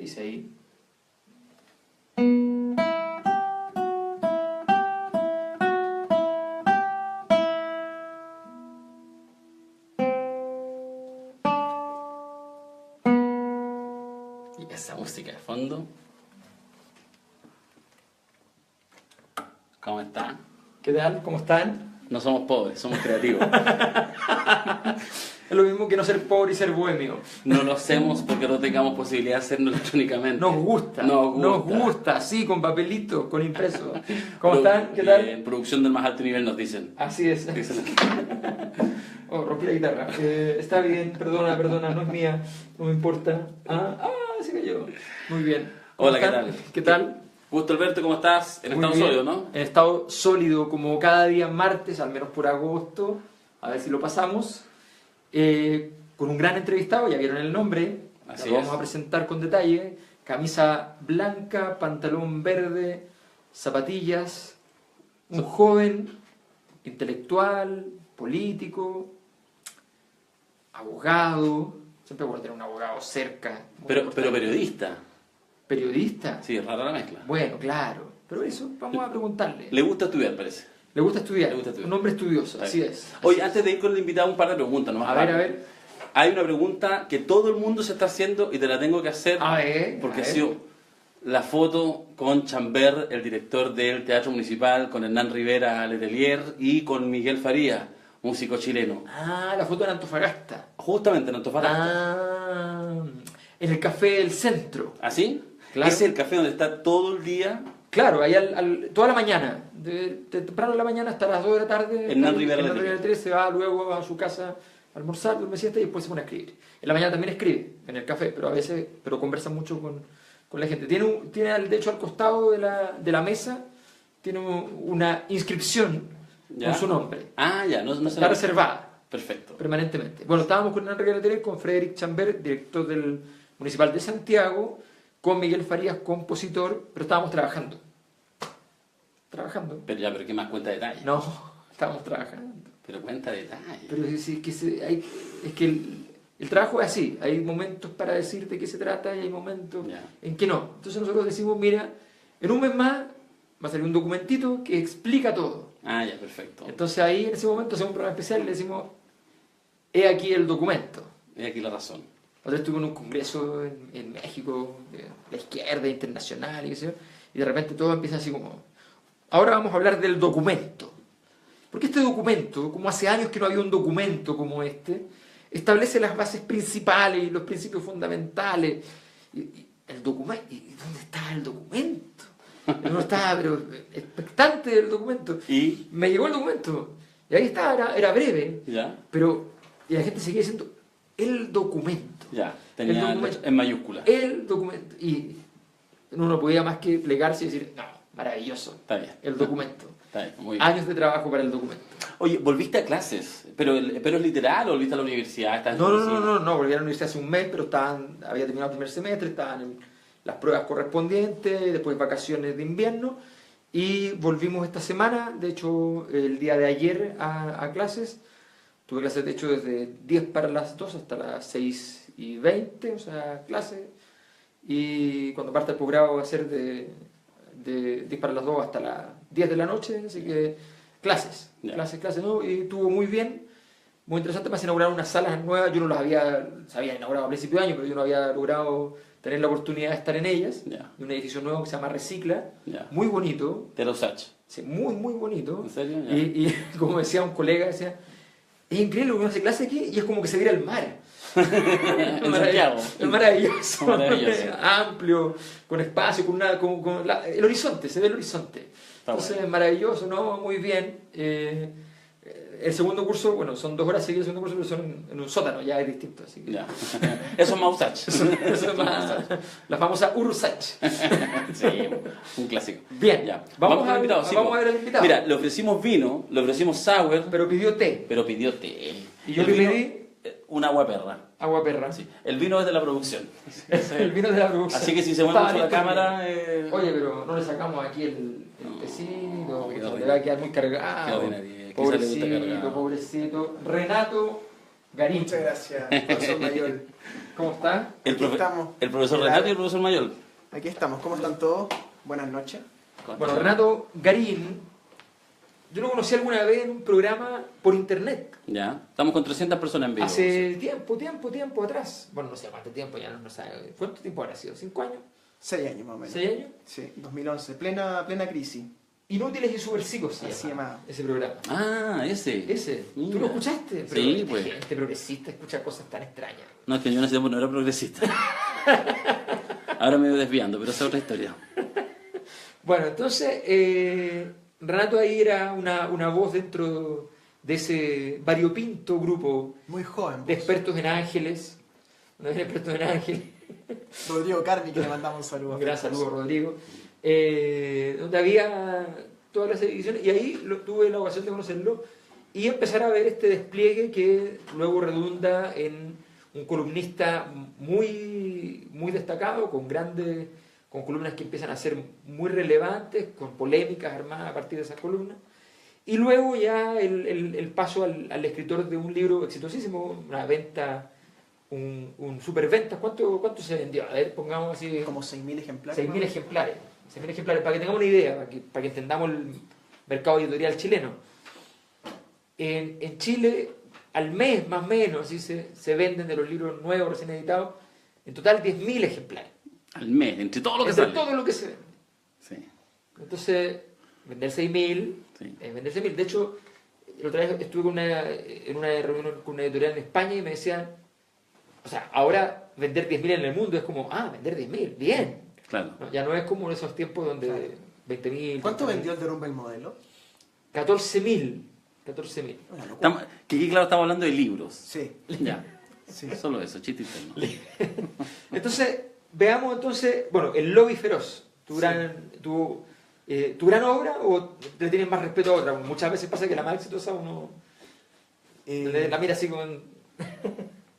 dice ahí? Y esa música de fondo. ¿Cómo está? ¿Qué tal? ¿Cómo están? No somos pobres, somos creativos. Es lo mismo que no ser pobre y ser bohemio. No lo hacemos porque no tengamos posibilidad de hacerlo electrónicamente. Nos gusta, nos gusta, sí, con papelito, con impreso. ¿Cómo están? ¿Qué tal? En producción del más alto nivel nos dicen. Así es. Dicen. Oh, rompí la guitarra. Está bien, perdona, no es mía, no me importa. Se cayó. Muy bien. Hola, ¿qué ¿Están? tal? ¿Qué tal? Gusto Alberto, ¿cómo estás? En Muy estado bien. sólido, ¿no? En estado sólido, como cada día martes, al menos por agosto. A ver si lo pasamos. Con un gran entrevistado, ya vieron el nombre. Así Lo vamos es. a presentar con detalle. Camisa blanca, pantalón verde, zapatillas. Un joven intelectual, político, abogado. Siempre voy a tener un abogado cerca. Pero periodista. ¿Periodista? Sí, rara la mezcla. Bueno, claro. Pero eso, vamos a preguntarle. Le gusta estudiar, parece. Le gusta estudiar. Le gusta estudiar. Un hombre estudioso, Está así bien. es. Oye, antes de ir con el invitado, un par de preguntas, ¿no? A ver. Hay una pregunta que todo el mundo se está haciendo y te la tengo que hacer. A ver. Porque a ha ver. sido la foto con Chamber, el director del Teatro Municipal, con Hernán Rivera Letelier y con Miguel Faría, músico chileno. La foto en Antofagasta. Justamente en Antofagasta. En el café del centro. ¿Así? Claro. Ese es el café donde está todo el día Claro, ahí toda la mañana. De temprano en la mañana hasta las 2 de la tarde. Hernán Rivera Hernán Letelier. Letelier se va luego a su casa a almorzar, duerme siesta y después se pone a escribir. En la mañana también escribe, en el café, pero a veces conversa mucho con la gente. Tiene de hecho al costado de la mesa, tiene una inscripción ¿Ya? con su nombre. Ya, no se Está la- reservada Perfecto. permanentemente. Bueno, estábamos con Hernán Rivera Letelier, con Frederic Chamber, director del Municipal de Santiago, con Miguel Farías, compositor, pero estábamos trabajando. Pero ¿qué más cuenta detalles? No, estábamos trabajando. Pero cuenta detalles. Pero es que el trabajo es así. Hay momentos para decir de qué se trata y hay momentos Ya. en que no. Entonces nosotros decimos, mira, en un mes más va a salir un documentito que explica todo. Ya, perfecto. Entonces ahí en ese momento hacemos un programa especial y le decimos, he aquí el documento. Y aquí la razón. Otra vez estuve en un congreso en México, de la izquierda internacional y qué sé yo, y de repente todo empieza así como, ahora vamos a hablar del documento. Porque este documento, como hace años que no había un documento como este, establece las bases principales y los principios fundamentales. El documento, ¿y dónde está el documento? Uno estaba pero expectante del documento. ¿Y? Me llegó el documento. Y ahí estaba, era breve, ¿Ya? y la gente seguía diciendo, el documento. Ya, El tenía documento. en mayúscula. El documento. Y uno no podía más que plegarse y decir, no, maravilloso. Está bien. El documento. Está bien, muy bien. Años de trabajo para el documento. Oye, ¿volviste a clases? ¿Pero es literal o volviste a la universidad? ¿Estás en No, tu no, no, oficina? no, volví a la universidad hace un mes, pero había terminado el primer semestre, estaban en las pruebas correspondientes, después vacaciones de invierno, y volvimos esta semana, de hecho, el día de ayer a clases. Tuve clases, de hecho, desde 10 para las 2 hasta las 6:20, o sea, clases. Y cuando parte el posgrado va a ser de 10 para las 2 hasta las 10 de la noche, así que clases, Ya. clases, ¿no? Y estuvo muy bien, muy interesante. Me inauguraron unas salas nuevas, yo no las se habían inaugurado a principio de año, pero yo no había logrado tener la oportunidad de estar en ellas. Ya. Un edificio nuevo que se llama Recicla, Ya. muy bonito, De los H. sí, muy, muy bonito. ¿En serio? Ya. Y como decía un colega, decía, es increíble que uno hace clase aquí y es como que se viera el mar. En Santiago. Es maravilloso, Maravilloso. amplio, con espacio, el horizonte, se ve el horizonte. Está Entonces bueno. es maravilloso, ¿no? Muy bien. El segundo curso, bueno, son 2 horas seguidas el segundo curso, pero son en un sótano, ya es distinto. Así que Ya. Eso es más H. eso es más, la famosa Ursach. Sí, un clásico. Bien, Ya. vamos con el invitado, sí, a ver al invitado. Mira, le ofrecimos vino, le ofrecimos sour, Pero pidió té pero pidió té. y yo El le vino- pedí un agua perra. agua perra. Sí. El vino es de la producción. El vino de la producción. Así que si se mueve Estaba mucho la listo el cámara... vino. Oye, pero no le sacamos aquí el No, tecito, qué le ordinario. va a quedar muy Qué cargado. ordinario. Quizá le gusta Pobrecito, cargado. pobrecito. Renato Garín. Muchas gracias, profesor Mayol. ¿Cómo está? Aquí estamos. El profesor ¿Qué tal? Renato y el profesor Mayol. Aquí estamos. ¿Cómo están todos? Buenas noches. Bueno, Renato Garín, yo lo conocí alguna vez en un programa por internet. Ya, estamos con 300 personas en vivo. Hace tiempo atrás. Bueno, no sé cuánto tiempo, ya no sabe. ¿Cuánto tiempo habrá sido? ¿5 años? 6 años más o menos. ¿6 años? Sí, 2011. Plena crisis. Inútiles y subversivos se Así llama llamado. ese programa. Ah, ese. Ese. ¿Tú Mira. lo escuchaste? Pero Sí, esta pues. gente progresista escucha cosas tan extrañas. No, es que yo en ese tiempo no era progresista. Ahora me voy desviando, pero esa es otra historia. Bueno, entonces, Renato ahí era una voz dentro de ese variopinto grupo Muy joven. de vos. expertos en ángeles. Uno de los expertos en ángeles. Rodrigo Carmi, que le mandamos un saludo. Un gran saludo, Rodrigo. Donde había todas las ediciones, y ahí tuve la ocasión de conocerlo y empezar a ver este despliegue que luego redunda en un columnista muy destacado, con columnas que empiezan a ser muy relevantes, con polémicas armadas a partir de esas columnas. Y luego ya el paso al escritor de un libro exitosísimo, una venta, un superventas. ¿Cuánto se vendió? A ver, pongamos así. Como 6.000 ejemplares. 6.000 ejemplares. 6.000 ejemplares, para que tengamos una idea, para que entendamos el mercado editorial chileno. En Chile, al mes más o menos, así se venden de los libros nuevos, recién editados, en total 10.000 ejemplares. Al mes, entre todo lo que Entre sale. todo lo que se vende. Sí, Entonces, vender 6.000, sí. vender 6.000. De hecho, la otra vez estuve en una reunión con una editorial en España y me decían, o sea, ahora vender 10.000 en el mundo es como, vender 10.000, bien. Claro. No, ya no es como en esos tiempos donde Claro. 20.000. ¿Cuánto 30.000. vendió el derrumbe el modelo? 14.000. 14.000. Una locura. Que aquí, claro, estamos hablando de libros. Sí, Ya, sí. solo eso, chiste interno. Entonces, veamos entonces, bueno, El Lobby Feroz, tu gran obra, o le tienes más respeto a otra. Muchas veces pasa que la más exitosa uno la mira así con...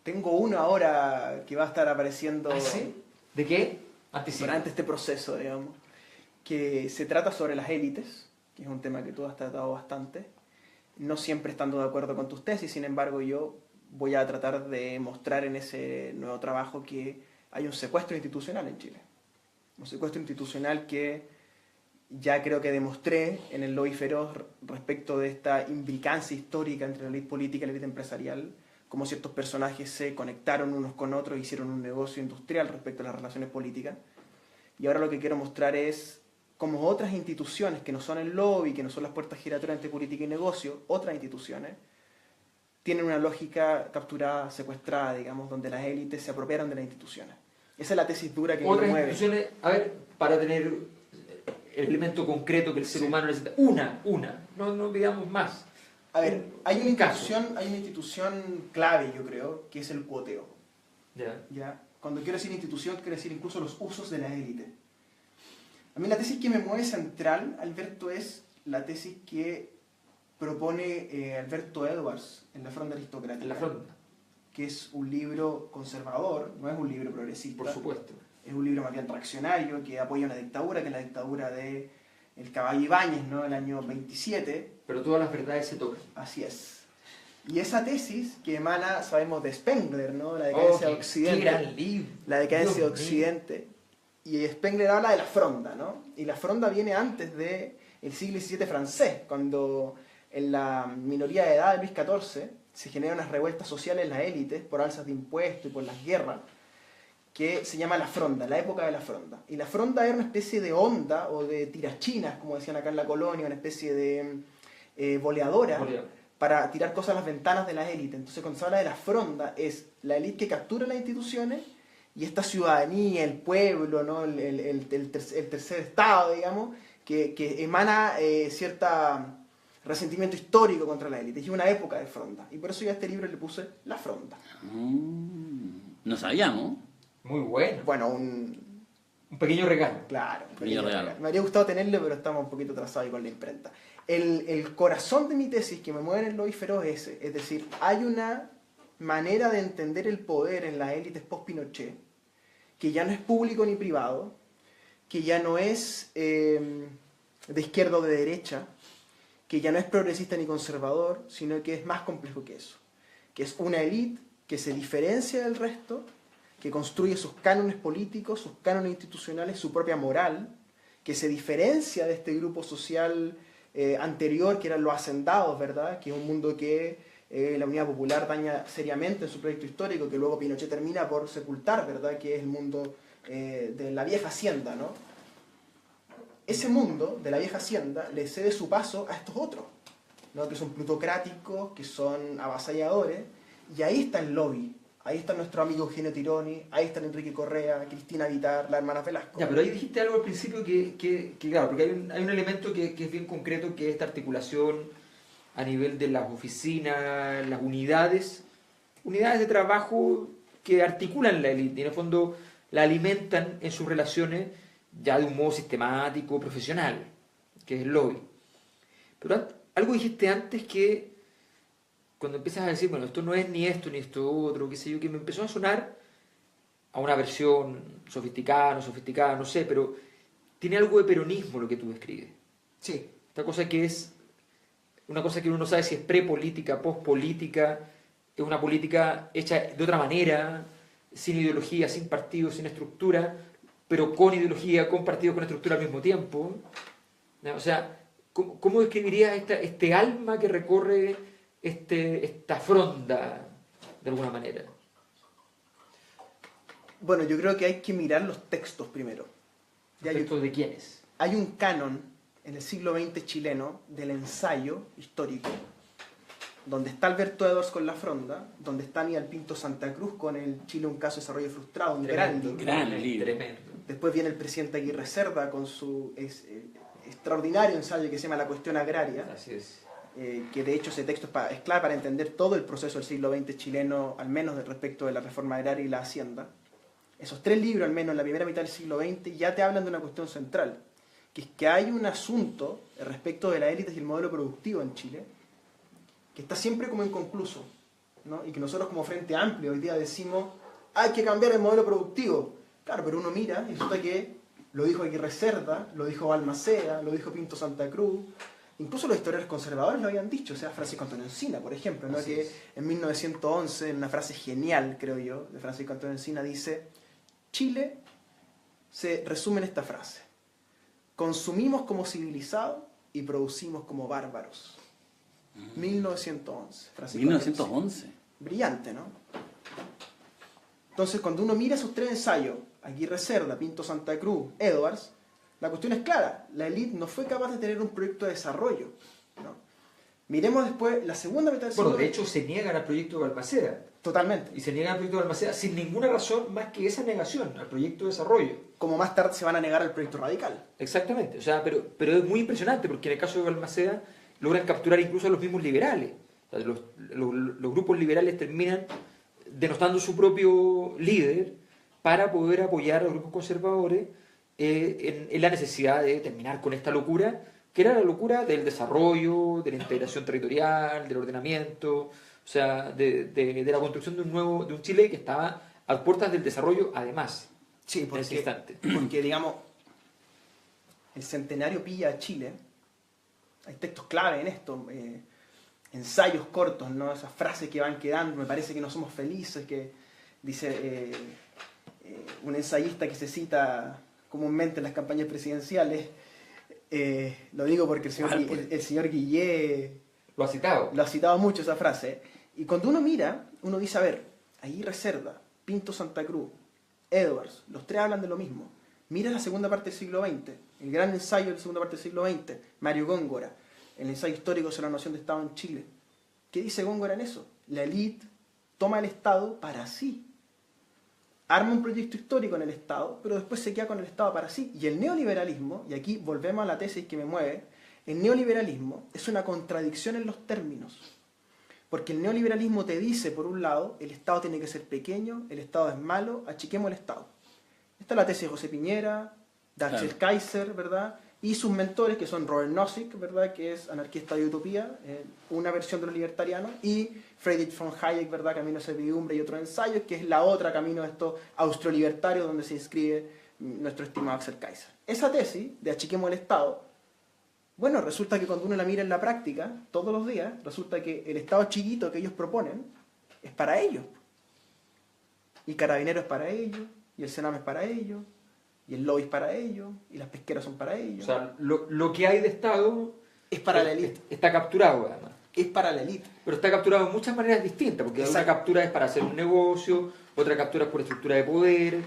Tengo uno ahora que va a estar apareciendo ¿Ah, sí? ¿De qué? Anticipo. durante este proceso, digamos, que se trata sobre las élites, que es un tema que tú has tratado bastante, no siempre estando de acuerdo con tus tesis, sin embargo yo voy a tratar de mostrar en ese nuevo trabajo que hay un secuestro institucional en Chile. Un secuestro institucional que ya creo que demostré en el Lobby Feroz respecto de esta imbricancia histórica entre la élite política y la élite empresarial, cómo ciertos personajes se conectaron unos con otros, hicieron un negocio industrial respecto a las relaciones políticas. Y ahora lo que quiero mostrar es cómo otras instituciones que no son el lobby, que no son las puertas giratorias entre política y negocio, otras instituciones, tienen una lógica capturada, secuestrada, digamos, donde las élites se apropiaron de las instituciones. Esa es la tesis dura que me Otras mueve. instituciones, a ver, para tener el elemento concreto que el ser humano necesita. Una. No pidamos más. A ver, hay una caso. institución clave, yo creo, que es el cuoteo. Ya. ¿Ya? Cuando quiero decir institución, quiero decir incluso los usos de la élite. A mí la tesis que me mueve central, Alberto, es la tesis que propone Alberto Edwards en La Fronda Aristocrática. En la fronda, Que es un libro conservador, no es un libro progresista. por supuesto. Es un libro más bien reaccionario que apoya una dictadura, que es la dictadura de el Caballo Ibáñez, ¿no? El año 27. Pero todas las verdades se tocan. Así es. Y esa tesis que emana, sabemos, de Spengler, ¿no? La decadencia de Occidente. ¡Qué gran libro! La decadencia de Dios Occidente. Y Spengler habla de la fronda, ¿no? Y la fronda viene antes del siglo XVII francés, cuando en la minoría de edad de Luis XIV se generan unas revueltas sociales en las élites por alzas de impuestos y por las guerras, que se llama la fronda, la época de la fronda. Y la fronda era una especie de onda o de tirachinas, como decían acá en la colonia, una especie de boleadora Boleador. para tirar cosas a las ventanas de las élites. Entonces cuando se habla de la fronda es la élite que captura las instituciones y esta ciudadanía, el pueblo, ¿no? el tercer estado, digamos, que emana cierta resentimiento histórico contra la élite. Y es una época de fronda. Y por eso yo a este libro le puse La Fronda. No sabíamos. Muy bueno. Bueno, un pequeño regalo. claro, un Pequeño regalo. Me habría gustado tenerlo, pero estamos un poquito atrasados ahí con la imprenta. El corazón de mi tesis que me mueve en el Lobby Feroz es ese. Es decir, hay una manera de entender el poder en las élites post-Pinochet que ya no es público ni privado, que ya no es de izquierda o de derecha, que ya no es progresista ni conservador, sino que es más complejo que eso. que es una élite que se diferencia del resto, que construye sus cánones políticos, sus cánones institucionales, su propia moral, que se diferencia de este grupo social anterior, que eran los hacendados, ¿verdad? Que es un mundo que la Unidad Popular daña seriamente en su proyecto histórico, que luego Pinochet termina por sepultar, ¿verdad? Que es el mundo de la vieja hacienda, ¿no? Ese mundo de la vieja hacienda le cede su paso a estos otros, ¿no? Que son plutocráticos, que son avasalladores, y ahí está el lobby. Ahí está nuestro amigo Eugenio Tironi, ahí están Enrique Correa, Cristina Vitar, la hermana Velasco. Ya, pero ahí dijiste algo al principio que claro, porque hay un elemento que es bien concreto, que es esta articulación a nivel de las oficinas, las unidades de trabajo que articulan la élite, y en el fondo la alimentan en sus relaciones ya de un modo sistemático, profesional, que es el lobby. Pero algo dijiste antes que cuando empiezas a decir, bueno, esto no es ni esto otro, qué sé yo, que me empezó a sonar a una versión sofisticada, no sé, pero tiene algo de peronismo lo que tú describes. Sí. Esta cosa que es una cosa que uno no sabe si es prepolítica, pospolítica, es una política hecha de otra manera, sin ideología, sin partido, sin estructura, pero con ideología, con partido, con estructura al mismo tiempo. ¿No? O sea, ¿cómo describirías este alma que recorre esta fronda de alguna manera? Bueno, yo creo que hay que mirar los textos primero. ¿Los textos de quiénes? Hay un canon en el siglo XX chileno del ensayo histórico, donde está Alberto Edwards con La Fronda, donde está Aníbal Pinto Santa Cruz con el Chile, un caso de desarrollo frustrado, un gran libro. Gran libro. Tremendo. Después viene el presidente Aguirre Cerda con su extraordinario ensayo que se llama La cuestión agraria, Así es. que de hecho ese texto es clave para entender todo el proceso del siglo XX chileno, al menos respecto de la reforma agraria y la hacienda. Esos tres libros, al menos en la primera mitad del siglo XX, ya te hablan de una cuestión central, que es que hay un asunto respecto de las élites y el modelo productivo en Chile, que está siempre como inconcluso, ¿no? Y que nosotros como Frente Amplio hoy día decimos, hay que cambiar el modelo productivo. Claro, pero uno mira y resulta que lo dijo Aguirre Cerda, lo dijo Balmaceda, lo dijo Pinto Santa Cruz, incluso los historiadores conservadores lo habían dicho, o sea, Francisco Antonio Encina, por ejemplo, ¿no? Que en 1911, en una frase genial, creo yo, de Francisco Antonio Encina, dice, Chile se resume en esta frase, consumimos como civilizados y producimos como bárbaros. 1911. Francisco 1911. Brillante, ¿no? Entonces, cuando uno mira esos tres ensayos, Aguirre Cerda, Pinto Santa Cruz, Edwards, la cuestión es clara. La élite no fue capaz de tener un proyecto de desarrollo, ¿no? Miremos después la segunda mitad del siglo. Bueno, de hecho se niegan al proyecto de Balmaceda. Totalmente. Y se niegan al proyecto de Balmaceda sin ninguna razón más que esa negación al proyecto de desarrollo. Como más tarde se van a negar al proyecto radical. Exactamente. O sea, pero es muy impresionante porque en el caso de Balmaceda logran capturar incluso a los mismos liberales. O sea, los grupos liberales terminan denostando su propio líder para poder apoyar a los grupos conservadores en la necesidad de terminar con esta locura, que era la locura del desarrollo, de la integración territorial, del ordenamiento, o sea, de la construcción de un Chile que estaba a puertas del desarrollo además, Sí, en ese instante. porque digamos, el centenario pilla a Chile, hay textos clave en esto, ensayos cortos, ¿no? Esas frases que van quedando, me parece que no somos felices, que dice un ensayista que se cita comúnmente en las campañas presidenciales, lo digo porque el señor Guillé Lo ha citado. lo ha citado mucho esa frase, y cuando uno mira, uno dice, a ver, Aguirre Cerda, Pinto Santa Cruz, Edwards, los tres hablan de lo mismo. Mira la segunda parte del siglo XX, el gran ensayo de la segunda parte del siglo XX, Mario Góngora, el ensayo histórico sobre la noción de Estado en Chile. ¿Qué dice Góngora en eso? La élite toma el Estado para sí. Arma un proyecto histórico en el Estado, pero después se queda con el Estado para sí. Y el neoliberalismo, y aquí volvemos a la tesis que me mueve, el neoliberalismo es una contradicción en los términos. Porque el neoliberalismo te dice, por un lado, el Estado tiene que ser pequeño, el Estado es malo, achiquemos el Estado. Esta es la tesis de José Piñera, de Axel Kaiser, ¿verdad? Y sus mentores, que son Robert Nozick, ¿verdad? Que es anarquista de utopía, una versión de los libertarianos, y Friedrich von Hayek, ¿verdad? Camino a servidumbre y otros ensayos, que es la otra camino de estos austrolibertarios donde se inscribe nuestro estimado Axel Kaiser. Esa tesis de achiquemos el Estado, bueno, resulta que cuando uno la mira en la práctica, todos los días, resulta que el Estado chiquito que ellos proponen es para ellos. Y Carabineros es para ellos, y el Sename es para ellos, y el lobby es para ellos, y las pesqueras son para ellos. O sea, lo que hay de Estado es para la élite. Está capturado, además. Es para la élite. Pero está capturado de muchas maneras distintas, porque Exacto. una captura es para hacer un negocio, otra captura es por estructura de poder,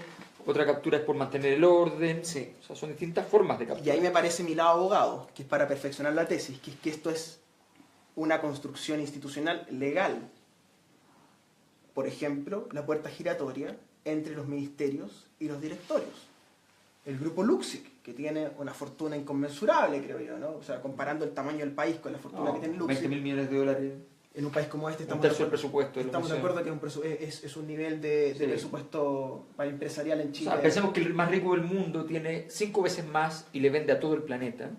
otra captura es por mantener el orden. Sí. O sea, son distintas formas de Y captura. ahí me parece mi lado abogado, que es para perfeccionar la tesis, que es que esto es una construcción institucional legal. Por ejemplo, la puerta giratoria entre los ministerios y los directorios. El grupo Luxic, que tiene una fortuna inconmensurable, creo yo, ¿no? O sea, comparando el tamaño del país con la fortuna que tiene Luxic. 20.000 millones de dólares. En un país como este Un tercio del presupuesto. estamos de acuerdo que es un nivel de Sí. presupuesto para empresarial en O Chile. sea, pensemos que el más rico del mundo tiene 5 veces más y le vende a todo el planeta.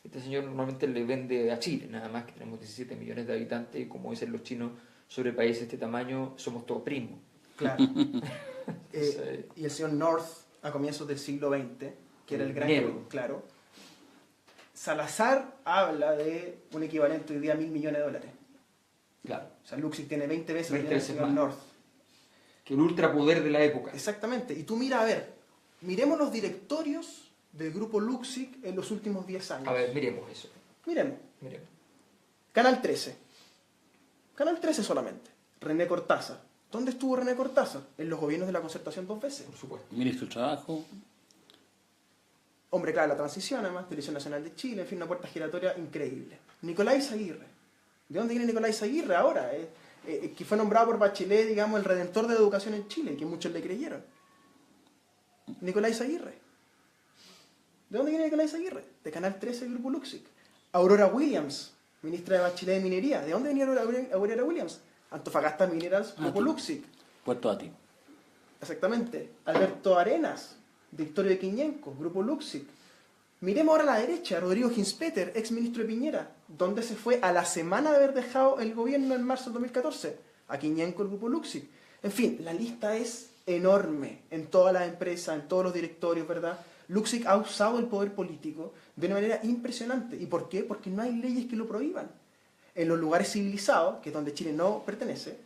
Este señor normalmente le vende a Chile, nada más, que tenemos 17 millones de habitantes y como dicen los chinos sobre países de este tamaño, somos todos primos. Claro. Y el señor North, a comienzos del siglo XX, que era el gran... Dinero. Claro. Salazar habla de un equivalente hoy día a $1.000 millones. Claro. O sea, Luxic tiene 20 veces 20 el veces señor más. North. Que el ultrapoder de la época. Exactamente. Y tú mira, a ver, miremos los directorios del grupo Luxic en los últimos 10 años. A ver, miremos eso. Miremos. Miremos. Canal 13. Canal 13 solamente. René Cortázar. ¿Dónde estuvo René Cortázar? En los gobiernos de la Concertación 2 veces. Por supuesto. Ministro del Trabajo. Hombre clave de la transición, además, Televisión Nacional de Chile, en fin, una puerta giratoria increíble. Nicolás Aguirre. ¿De dónde viene Nicolás Aguirre ahora? Que fue nombrado por Bachelet, digamos, el redentor de la educación en Chile, que muchos le creyeron. Nicolás Aguirre. ¿De dónde viene Nicolás Aguirre? De Canal 13 del Grupo Luxic. Aurora Williams, ministra de Bachelet de Minería. ¿De dónde venía Aurora Williams? Antofagasta Minerals, Grupo Luxic. Puerto Ati. Exactamente. Alberto Arenas, Victorio de Quiñenco, Grupo Luxic. Miremos ahora a la derecha, Rodrigo Ginspeter, ex ministro de Piñera. ¿Dónde se fue a la semana de haber dejado el gobierno en marzo de 2014? A Quiñenco, el Grupo Luxic. En fin, la lista es enorme en todas las empresas, en todos los directorios, ¿verdad? Luxic ha usado el poder político de una manera impresionante. ¿Y por qué? Porque no hay leyes que lo prohíban. En los lugares civilizados, que es donde Chile no pertenece,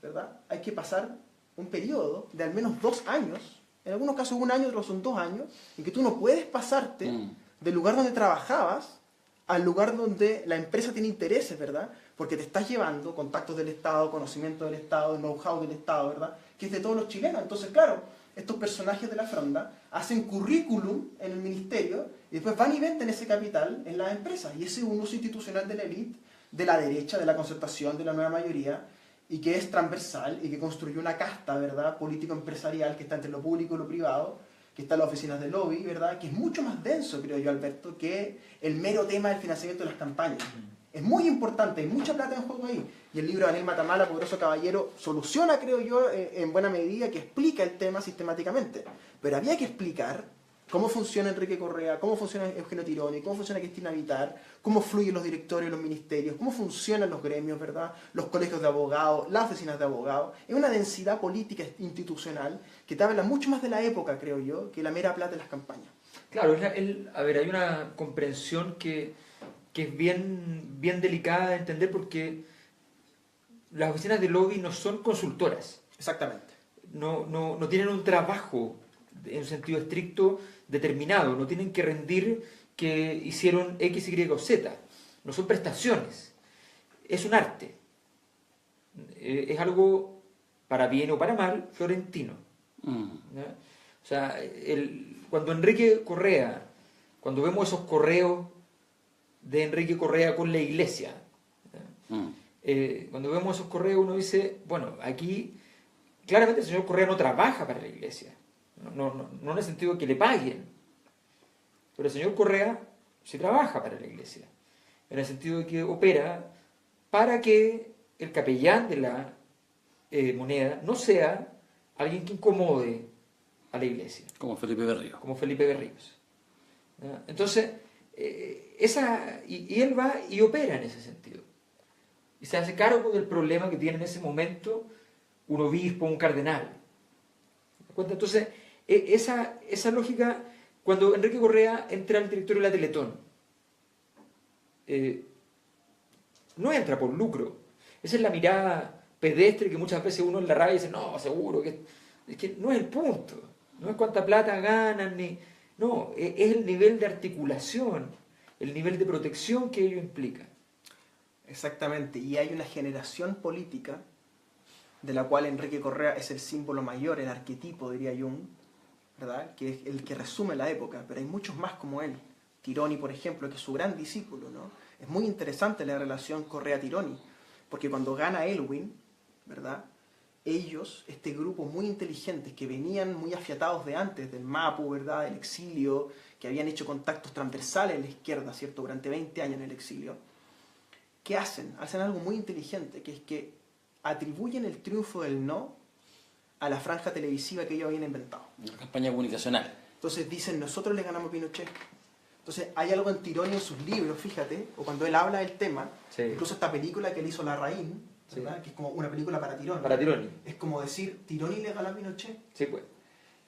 ¿verdad? Hay que pasar un periodo de al menos 2 años, en algunos casos 1 año, otros son 2 años, en que tú no puedes pasarte del lugar donde trabajabas al lugar donde la empresa tiene intereses, ¿verdad? Porque te estás llevando contactos del Estado, conocimiento del Estado, know-how del Estado, ¿verdad? Que es de todos los chilenos. Entonces, claro, estos personajes de la fronda hacen currículum en el ministerio y después van y venden ese capital en las empresas. Y ese es un uso institucional de la élite, de la derecha, de la concertación, de la nueva mayoría, y que es transversal y que construyó una casta, ¿verdad?, político-empresarial que está entre lo público y lo privado, que está en las oficinas de lobby, ¿verdad?, que es mucho más denso, creo yo, Alberto, que el mero tema del financiamiento de las campañas. Es muy importante, hay mucha plata en juego ahí. Y el libro de Daniel Matamala, Poderoso Caballero, soluciona, creo yo, en buena medida, que explica el tema sistemáticamente. Pero había que explicar cómo funciona Enrique Correa, cómo funciona Eugenio Tironi, cómo funciona Cristina Vitar, cómo fluyen los directorios, los ministerios, cómo funcionan los gremios, ¿verdad?, los colegios de abogados, las oficinas de abogados. Es una densidad política institucional que te habla mucho más de la época, creo yo, que la mera plata de las campañas. Claro, a ver, hay una comprensión que es bien delicada de entender porque las oficinas de lobby no son consultoras. Exactamente. No tienen un trabajo en un sentido estricto determinado, no tienen que rendir que hicieron X, Y o Z. No son prestaciones. Es un arte. Es algo, para bien o para mal, florentino. ¿Ya? O sea, cuando Enrique Correa, cuando vemos esos correos de Enrique Correa con la iglesia, cuando vemos esos correos uno dice, bueno, aquí claramente el señor Correa no trabaja para la iglesia, no en el sentido de que le paguen, pero el señor Correa sí trabaja para la iglesia, en el sentido de que opera para que el capellán de la moneda no sea alguien que incomode a la iglesia. Como Felipe Berrío. Como Felipe Berríos. ¿Ya? Entonces, y él va y opera en ese sentido. Y se hace cargo del problema que tiene en ese momento un obispo, un cardenal. ¿Te das cuenta? Entonces, esa lógica, cuando Enrique Correa entra al directorio de la Teletón, no entra por lucro. Esa es la mirada pedestre que muchas veces uno en la radio dice, no, seguro, que es que no es el punto, no es cuánta plata ganan, ni no, es el nivel de articulación, el nivel de protección que ello implica. Exactamente, y hay una generación política de la cual Enrique Correa es el símbolo mayor, el arquetipo, diría Jung, ¿verdad? Que es el que resume la época, pero hay muchos más como él. Tironi, por ejemplo, que es su gran discípulo, ¿no? Es muy interesante la relación Correa-Tironi, porque cuando gana Elwin, ¿verdad? Ellos, este grupo muy inteligentes que venían muy afiatados de antes, del Mapu, ¿verdad? Del exilio, que habían hecho contactos transversales en la izquierda, ¿cierto? Durante 20 años en el exilio. ¿Qué hacen? Hacen algo muy inteligente, que es que atribuyen el triunfo del no a la franja televisiva que ellos habían inventado. Una campaña comunicacional. Entonces dicen, nosotros le ganamos a Pinochet. Entonces hay algo en Tironi en sus libros, fíjate, o cuando él habla del tema, Sí. incluso esta película que él hizo Larraín, ¿verdad? Sí. Que es como una película para Tironi. Para Tironi. Es como decir, Tironi le ganó a Pinochet. Sí, pues.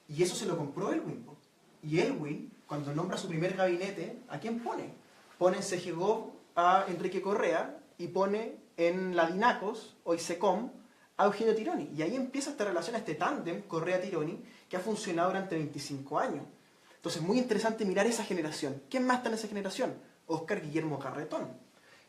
Y eso se lo compró Elwin. Po. Y Elwin, cuando nombra su primer gabinete, ¿a quién pone? Pone en CGGOV a Enrique Correa y pone en la DINACOS, hoy SECOM, a Eugenio Tironi. Y ahí empieza esta relación, este tándem Correa-Tironi, que ha funcionado durante 25 años. Entonces, muy interesante mirar esa generación. ¿Quién más está en esa generación? Óscar Guillermo Garretón.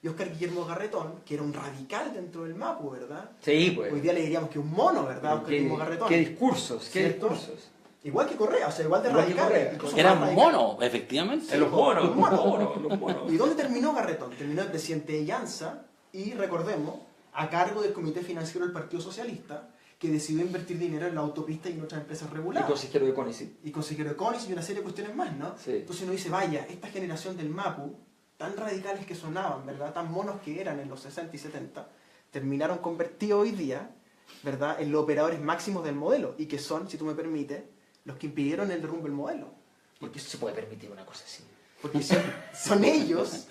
Y Óscar Guillermo Garretón, que era un radical dentro del Mapu, ¿verdad? Sí, pues. Hoy día le diríamos que un mono, ¿verdad? Óscar Guillermo Garretón. ¿Qué discursos? ¿Qué ¿Cierto? discursos? Igual que Correa, o sea, igual de Igual que radical. Correa. incluso Era más un radical. mono, efectivamente. Los monos, los monos. los monos. ¿Y dónde terminó Garretón? Terminó el presidente de Llanza y, recordemos, a cargo del Comité Financiero del Partido Socialista, que decidió invertir dinero en la autopista y en otras empresas Y reguladas. consejero de CONICET. Y consejero de CONICET y una serie de cuestiones más, ¿no? Sí. Entonces uno dice, vaya, esta generación del Mapu, tan radicales que sonaban, ¿verdad? Tan monos que eran en los 60 y 70, terminaron convertidos hoy día, ¿verdad? En los operadores máximos del modelo, y que son, si tú me permites, los que impidieron el derrumbe del modelo. Porque se puede permitir una cosa así. Porque son ellos,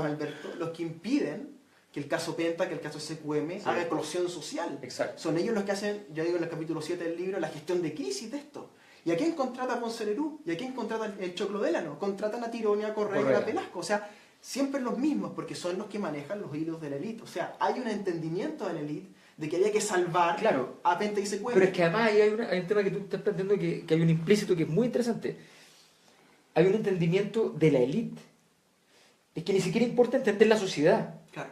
Alberto, los que impiden que el caso Penta, que el caso SQM haga eclosión social. Exacto. Son ellos los que hacen, yo digo en el capítulo 7 del libro, la gestión de crisis de esto. ¿Y a quién contrata Poncelerú? ¿Y a quién contrata el Choclo Délano? Contratan a Tironi, a Correa y a Velasco. O sea, siempre los mismos, porque son los que manejan los hilos de la élite. O sea, hay un entendimiento de la élite de que había que salvar Claro. a Penta y SQM. Pero es que además hay un tema que tú estás planteando que hay un implícito que es muy interesante. Hay un entendimiento de la élite. Es que ni siquiera importa entender la sociedad. Claro,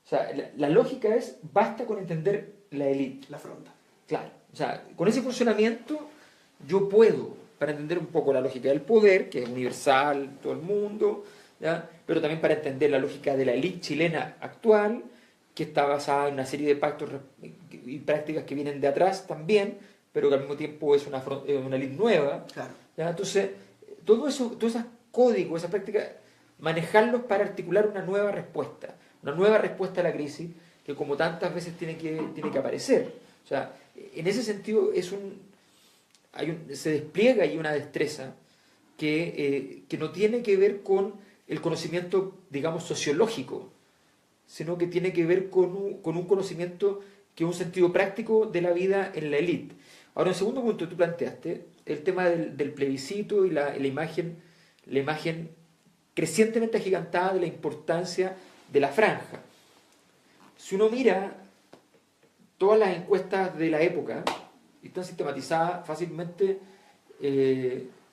O sea, la lógica es, basta con entender la élite. la fronda. Claro. O sea, con ese funcionamiento yo puedo, para entender un poco la lógica del poder, que es universal en todo el mundo, ¿ya? Pero también para entender la lógica de la élite chilena actual, que está basada en una serie de pactos y prácticas que vienen de atrás también, pero que al mismo tiempo es una élite nueva. Claro. ¿Ya? Entonces, todo eso, todos esos códigos, esas prácticas, manejarlos para articular una nueva respuesta a la crisis, que como tantas veces tiene que aparecer. O sea, en ese sentido se despliega ahí una destreza que no tiene que ver con el conocimiento, digamos, sociológico, sino que tiene que ver con un conocimiento que es un sentido práctico de la vida en la élite. Ahora, en segundo punto, tú planteaste el tema del plebiscito y la imagen crecientemente agigantada de la importancia de la franja. Si uno mira todas las encuestas de la época, están sistematizadas fácilmente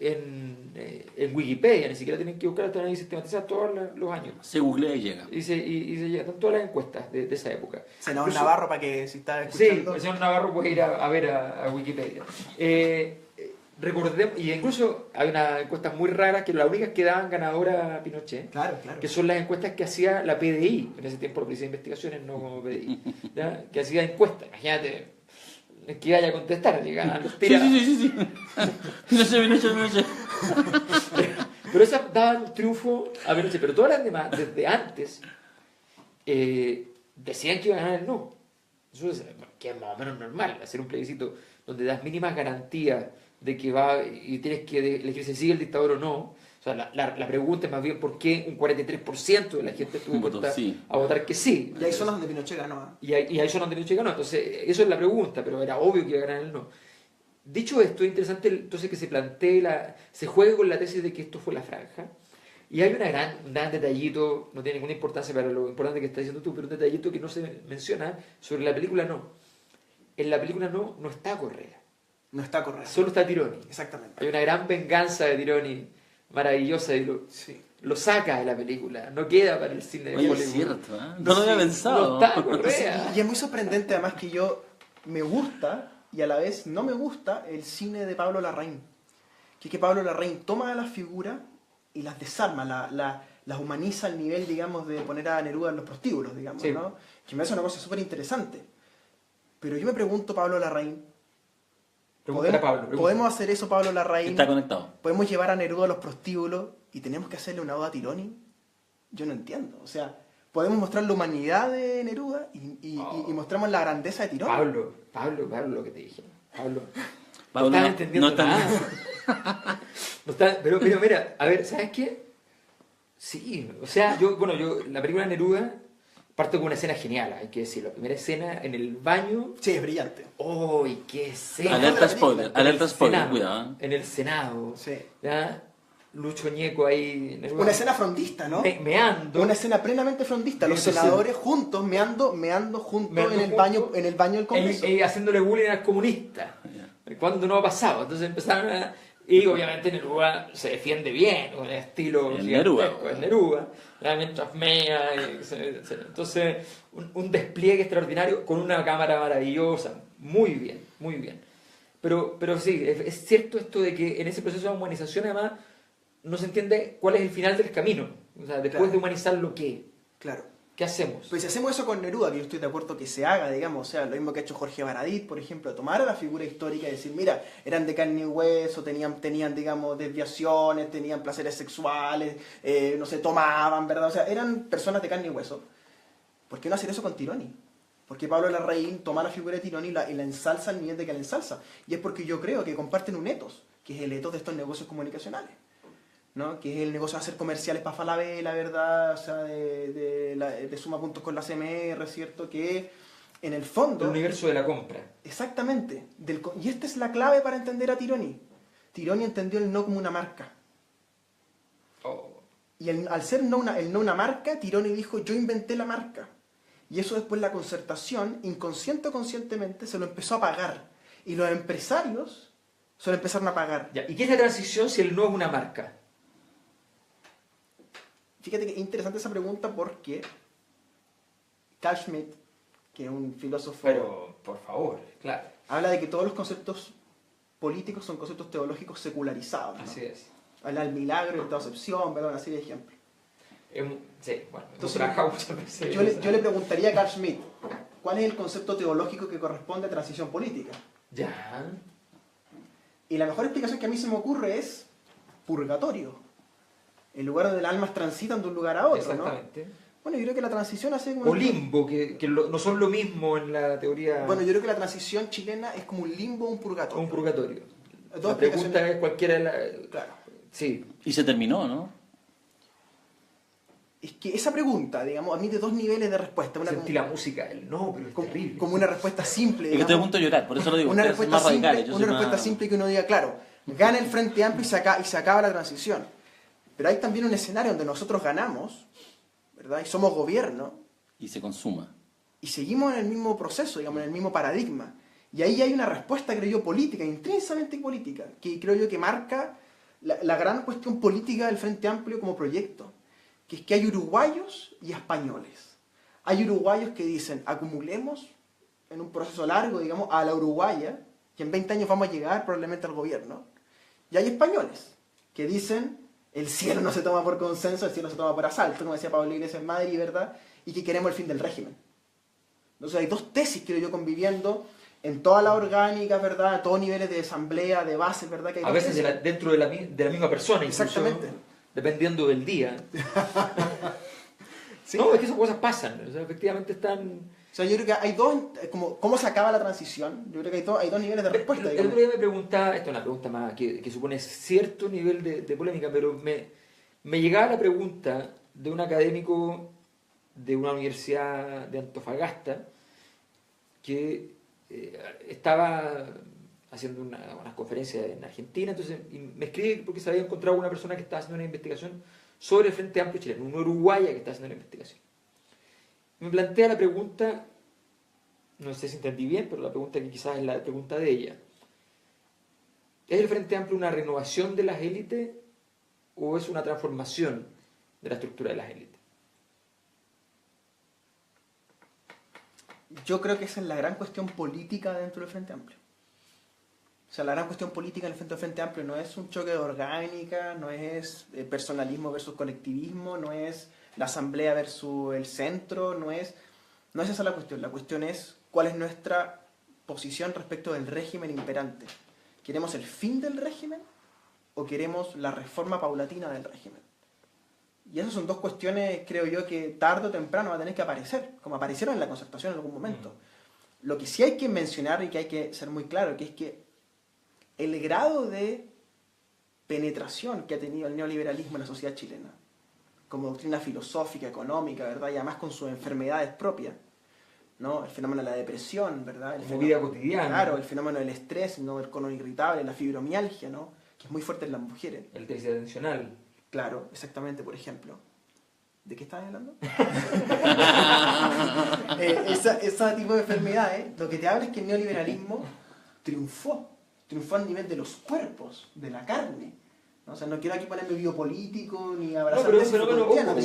en Wikipedia, ni siquiera tienen que buscar, están ahí sistematizadas todos los años. Se googlea y llega. Y se llegan, están todas las encuestas de esa época. Senador Incluso- Navarro, para que si está Sí, escuchando... el señor Navarro puede ir a ver a Wikipedia. Recordemos, y incluso hay unas encuestas muy raras que las únicas que daban ganadora a Pinochet, Claro. que son las encuestas que hacía la PDI, en ese tiempo la Policía de Investigaciones, no como PDI, ¿ya? Que hacía encuestas. Imagínate que vaya a contestar, llegaban los tirados. Sí. No sé. Pero esas daban un triunfo a Pinochet, pero todas las demás, desde antes, decían que iban a ganar el no. Eso es, que es más o menos normal, hacer un plebiscito donde das mínimas garantías de que va y tienes que elegir si sigue el dictador o no. O sea, la pregunta es más bien por qué un 43% de la gente estuvo dispuesta Sí. a votar que sí. Y hay zonas donde Pinochet ganó. ¿Eh? Y ahí son donde Pinochet ganó. Entonces, eso es la pregunta, pero era obvio que iba a ganar el no. Dicho esto, es interesante entonces que se juegue con la tesis de que esto fue la franja, Y hay un gran detallito, no tiene ninguna importancia para lo importante que estás diciendo tú, pero un detallito que no se menciona sobre la película no. En la película no está Correa, No está correcto. solo está Tironi. Exactamente. Hay una gran venganza de Tironi, maravillosa, y Sí. lo saca de la película, no queda para el cine de Oye, Hollywood. es cierto, ¿eh? No lo había Sí, pensado. No está Correa. Y es muy sorprendente además que yo me gusta y a la vez no me gusta el cine de Pablo Larraín. Que es que Pablo Larraín toma las figuras y las desarma, las humaniza al nivel, digamos, de poner a Neruda en los prostíbulos, digamos, Sí. ¿no? Que me hace una cosa súper interesante. Pero yo me pregunto, Pablo Larraín, Pregúntale a Pablo, pregúntale. ¿podemos hacer eso, Pablo Larraín? Está conectado. ¿Podemos llevar a Neruda a los prostíbulos y tenemos que hacerle una oda a Tironi? Yo no entiendo. O sea, podemos mostrar la humanidad de Neruda y mostramos la grandeza de Tironi. Pablo, lo que te dije. Pablo, Pablo, no estás no- entendiendo no está- nada. Pero mira, a ver, ¿sabes qué? Sí, o sea, yo, la película de Neruda parte con una escena genial, hay que decirlo. La primera escena en el baño. Sí, es brillante. ¡Uy, qué escena! Alerta spoiler, En alerta el spoiler, Senado, cuidado. ¿Eh? En el Senado. Sí. ¿Ya? Lucho Ñeco ahí. Neruda, Una escena frondista, ¿no? meando. Una escena plenamente frondista. Los Entonces, senadores juntos, meando juntos meando en el juntos, baño, en el baño del Congreso. haciéndole bullying al comunista. Cuando no ha pasado. Entonces empezaron a... Y obviamente Neruda se defiende bien, con el estilo El gigantesco, Neruda. el Neruda, ¿ya? Mientras mea. Entonces, un despliegue extraordinario con una cámara maravillosa. Muy bien, muy bien. Pero sí, es cierto esto de que en ese proceso de humanización además no se entiende cuál es el final del camino. O sea, después Claro. de humanizarlo, ¿qué? Claro. ¿Qué hacemos? Pues si hacemos eso con Neruda, que yo estoy de acuerdo que se haga, digamos, o sea, lo mismo que ha hecho Jorge Baradit, por ejemplo, tomar a la figura histórica y decir, mira, eran de carne y hueso, tenían digamos, desviaciones, tenían placeres sexuales, no sé, tomaban, ¿verdad? O sea, eran personas de carne y hueso. ¿Por qué no hacer eso con Tironi? Porque Pablo Larraín toma la figura de Tironi y la ensalza al nivel de que la ensalza. Y es porque yo creo que comparten un etos, que es el etos de estos negocios comunicacionales, ¿no? Que es el negocio de hacer comerciales para Falabella, ¿verdad? O sea, de suma puntos con la CMR, ¿cierto? Que en el fondo... El universo de la compra. Exactamente. Y esta es la clave para entender a Tironi. Tironi entendió el no como una marca. Oh. Y al ser el no una marca, Tironi dijo, yo inventé la marca. Y eso después la concertación, inconsciente o conscientemente, se lo empezó a pagar. Y los empresarios se lo empezaron a pagar. Ya, ¿y qué es la transición si el no es una marca? Fíjate que es interesante esa pregunta porque Carl Schmitt, que es un filósofo, Pero, por favor, claro. habla de que todos los conceptos políticos son conceptos teológicos secularizados, ¿no? Así es. Habla del milagro, de la acepción, ¿verdad? Una serie de ejemplos. Sí, bueno, hemos Entonces, trabajado muchas veces. Yo le preguntaría a Carl Schmitt, ¿cuál es el concepto teológico que corresponde a transición política? Ya. Y la mejor explicación que a mí se me ocurre es purgatorio. El lugar donde las almas transitan de un lugar a otro, ¿no? Exactamente. Bueno, yo creo que la transición hace como... O limbo, no son lo mismo en la teoría. Bueno, yo creo que la transición chilena es como un limbo o un o purgatorio. un purgatorio. Dos La pregunta explicaciones. es cualquiera de las... Claro. Sí. Y se terminó, ¿no? Es que esa pregunta, digamos, admite dos niveles de respuesta. Una Sentí la música, el no, pero es terrible. como una respuesta simple, Es que estoy a digamos. punto de llorar, por eso lo digo. Una Ustedes son respuesta más radicales, simple, yo una soy respuesta más- simple que uno diga, claro, gana el Frente Amplio y se acaba la transición. Pero hay también un escenario donde nosotros ganamos, ¿verdad? Y somos gobierno, Y se consuma. y seguimos en el mismo proceso, digamos, en el mismo paradigma. Y ahí hay una respuesta, creo yo, política, intrínsecamente política, que creo yo que marca la gran cuestión política del Frente Amplio como proyecto, que es que hay uruguayos y españoles. Hay uruguayos que dicen, acumulemos en un proceso largo, digamos, a la uruguaya, que en 20 años vamos a llegar probablemente al gobierno. Y hay españoles que dicen, el cielo no se toma por consenso, el cielo se toma por asalto, como decía Pablo Iglesias en Madrid, ¿verdad? Y que queremos el fin del régimen. Entonces hay dos tesis, creo yo, conviviendo en todas las orgánicas, ¿verdad? A todos niveles de asamblea, de base, ¿verdad? Que hay A dos veces tesis. dentro de la misma persona, incluso, Exactamente. dependiendo del día. Sí. No, es que esas cosas pasan. O sea, efectivamente están... O sea, yo creo que hay dos, como, ¿cómo se acaba la transición? Yo creo que hay dos niveles de respuesta, El digamos. otro día me preguntaba, esta es una pregunta más que supone cierto nivel de polémica, pero me llegaba la pregunta de un académico de una universidad de Antofagasta que estaba haciendo unas conferencias en Argentina, entonces y me escribe porque se había encontrado una persona que estaba haciendo una investigación sobre el Frente Amplio chileno, una uruguaya que está haciendo la investigación. Me plantea la pregunta, no sé si entendí bien, pero la pregunta que quizás es la pregunta de ella. ¿Es el Frente Amplio una renovación de las élites o es una transformación de la estructura de las élites? Yo creo que esa es la gran cuestión política dentro del Frente Amplio. O sea, la gran cuestión política en el Frente Amplio no es un choque de orgánica, no es personalismo versus colectivismo, no es la asamblea versus el centro, no es esa la cuestión. La cuestión es cuál es nuestra posición respecto del régimen imperante. ¿Queremos el fin del régimen o queremos la reforma paulatina del régimen? Y esas son dos cuestiones, creo yo, que tarde o temprano van a tener que aparecer, como aparecieron en la concertación en algún momento. Lo que sí hay que mencionar y que hay que ser muy claro, que es que el grado de penetración que ha tenido el neoliberalismo en la sociedad chilena, como doctrina filosófica, económica, ¿verdad? Y además con sus enfermedades propias, ¿no? El fenómeno de la depresión, ¿verdad? El Como vida cotidiana. Claro, el fenómeno del estrés, ¿no? El colon irritable, la fibromialgia, ¿no? Que es muy fuerte en las mujeres. El déficit atencional. Claro, exactamente, por ejemplo. ¿De qué estás hablando? Ese tipo de enfermedades, lo que te habla es que el neoliberalismo triunfó a nivel de los cuerpos, de la carne. ¿No? O sea, no quiero aquí ponerme biopolítico ni abrazar... No, pero es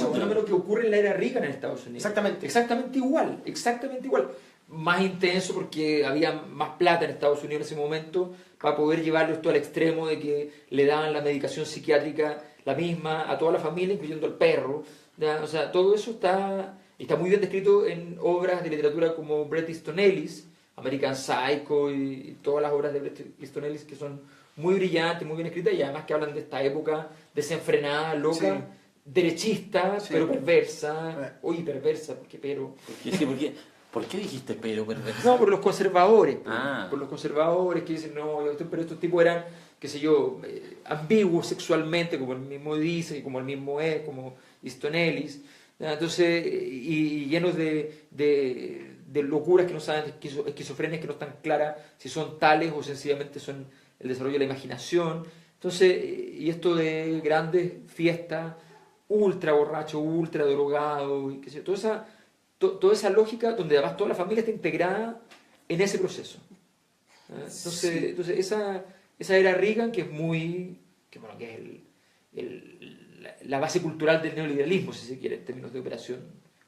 un fenómeno que ocurre en la era Reagan en Estados Unidos. Exactamente. Exactamente igual. Más intenso porque había más plata en Estados Unidos en ese momento para poder llevarlo esto al extremo de que le daban la medicación psiquiátrica la misma a toda la familia, incluyendo al perro. ¿Ya? O sea, todo eso está muy bien descrito en obras de literatura como Bret Easton Ellis, American Psycho y todas las obras de Bret Easton Ellis que son muy brillantes, muy bien escritas y además que hablan de esta época desenfrenada, loca, sí, derechista, sí, pero perversa, perversa, porque pero... ¿Por qué dijiste pero perverso? No, por los conservadores, Ah. por los conservadores que dicen, no, pero estos tipos eran, qué sé yo, ambiguos sexualmente, como el mismo dice, como el mismo es, como Easton Ellis, entonces, y llenos de locuras que no saben, esquizofrenias que no están claras si son tales o sencillamente son el desarrollo de la imaginación. Entonces, y esto de grandes fiestas, ultra borracho, ultra drogado, y qué sé yo, toda esa lógica donde además toda la familia está integrada en ese proceso. Entonces esa era Reagan, que es la base cultural del neoliberalismo, si se quiere, en términos de operación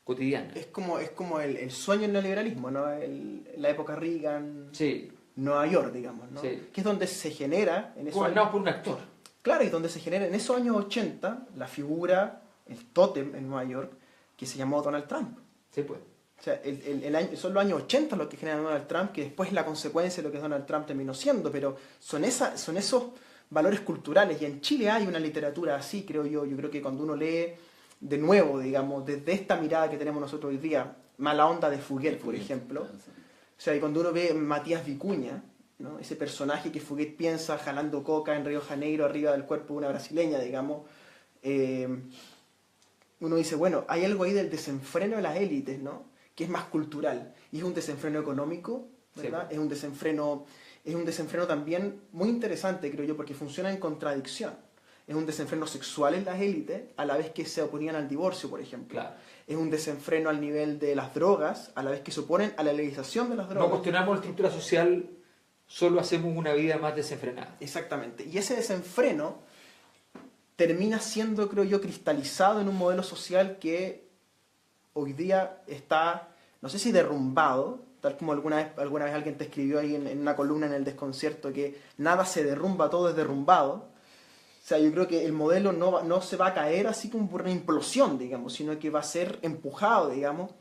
cotidiana. Es como el sueño del neoliberalismo, ¿no? La época Reagan, Sí. Nueva York, digamos, ¿no? Sí. Que es donde se genera... Gobernados por un actor. Claro, y donde se genera en esos años 80 la figura, el tótem en Nueva York, que se llamó Donald Trump. Sí, pues. O sea, son los años 80 los que generan Donald Trump, que después es la consecuencia de lo que Donald Trump terminó siendo, pero son esos valores culturales, y en Chile hay una literatura así, creo yo. Yo creo que cuando uno lee de nuevo, digamos, desde esta mirada que tenemos nosotros hoy día, Mala Onda de Fuguet, por ejemplo, o sea, y cuando uno ve Matías Vicuña, ¿no? Ese personaje que Fuguet piensa jalando coca en Río de Janeiro arriba del cuerpo de una brasileña, digamos, uno dice, bueno, hay algo ahí del desenfreno de las élites, ¿no? Que es más cultural, y es un desenfreno económico, ¿verdad? Sí. Es un desenfreno también muy interesante, creo yo, porque funciona en contradicción. Es un desenfreno sexual en las élites, a la vez que se oponían al divorcio, por ejemplo. Claro. Es un desenfreno al nivel de las drogas, a la vez que se oponen a la legalización de las drogas. No cuestionamos la estructura social, solo hacemos una vida más desenfrenada. Exactamente. Y ese desenfreno termina siendo, creo yo, cristalizado en un modelo social que hoy día está, no sé si derrumbado, tal como alguna vez alguien te escribió ahí en una columna en El Desconcierto, que nada se derrumba, todo es derrumbado. O sea, yo creo que el modelo no se va a caer así como por una implosión, digamos, sino que va a ser empujado, digamos,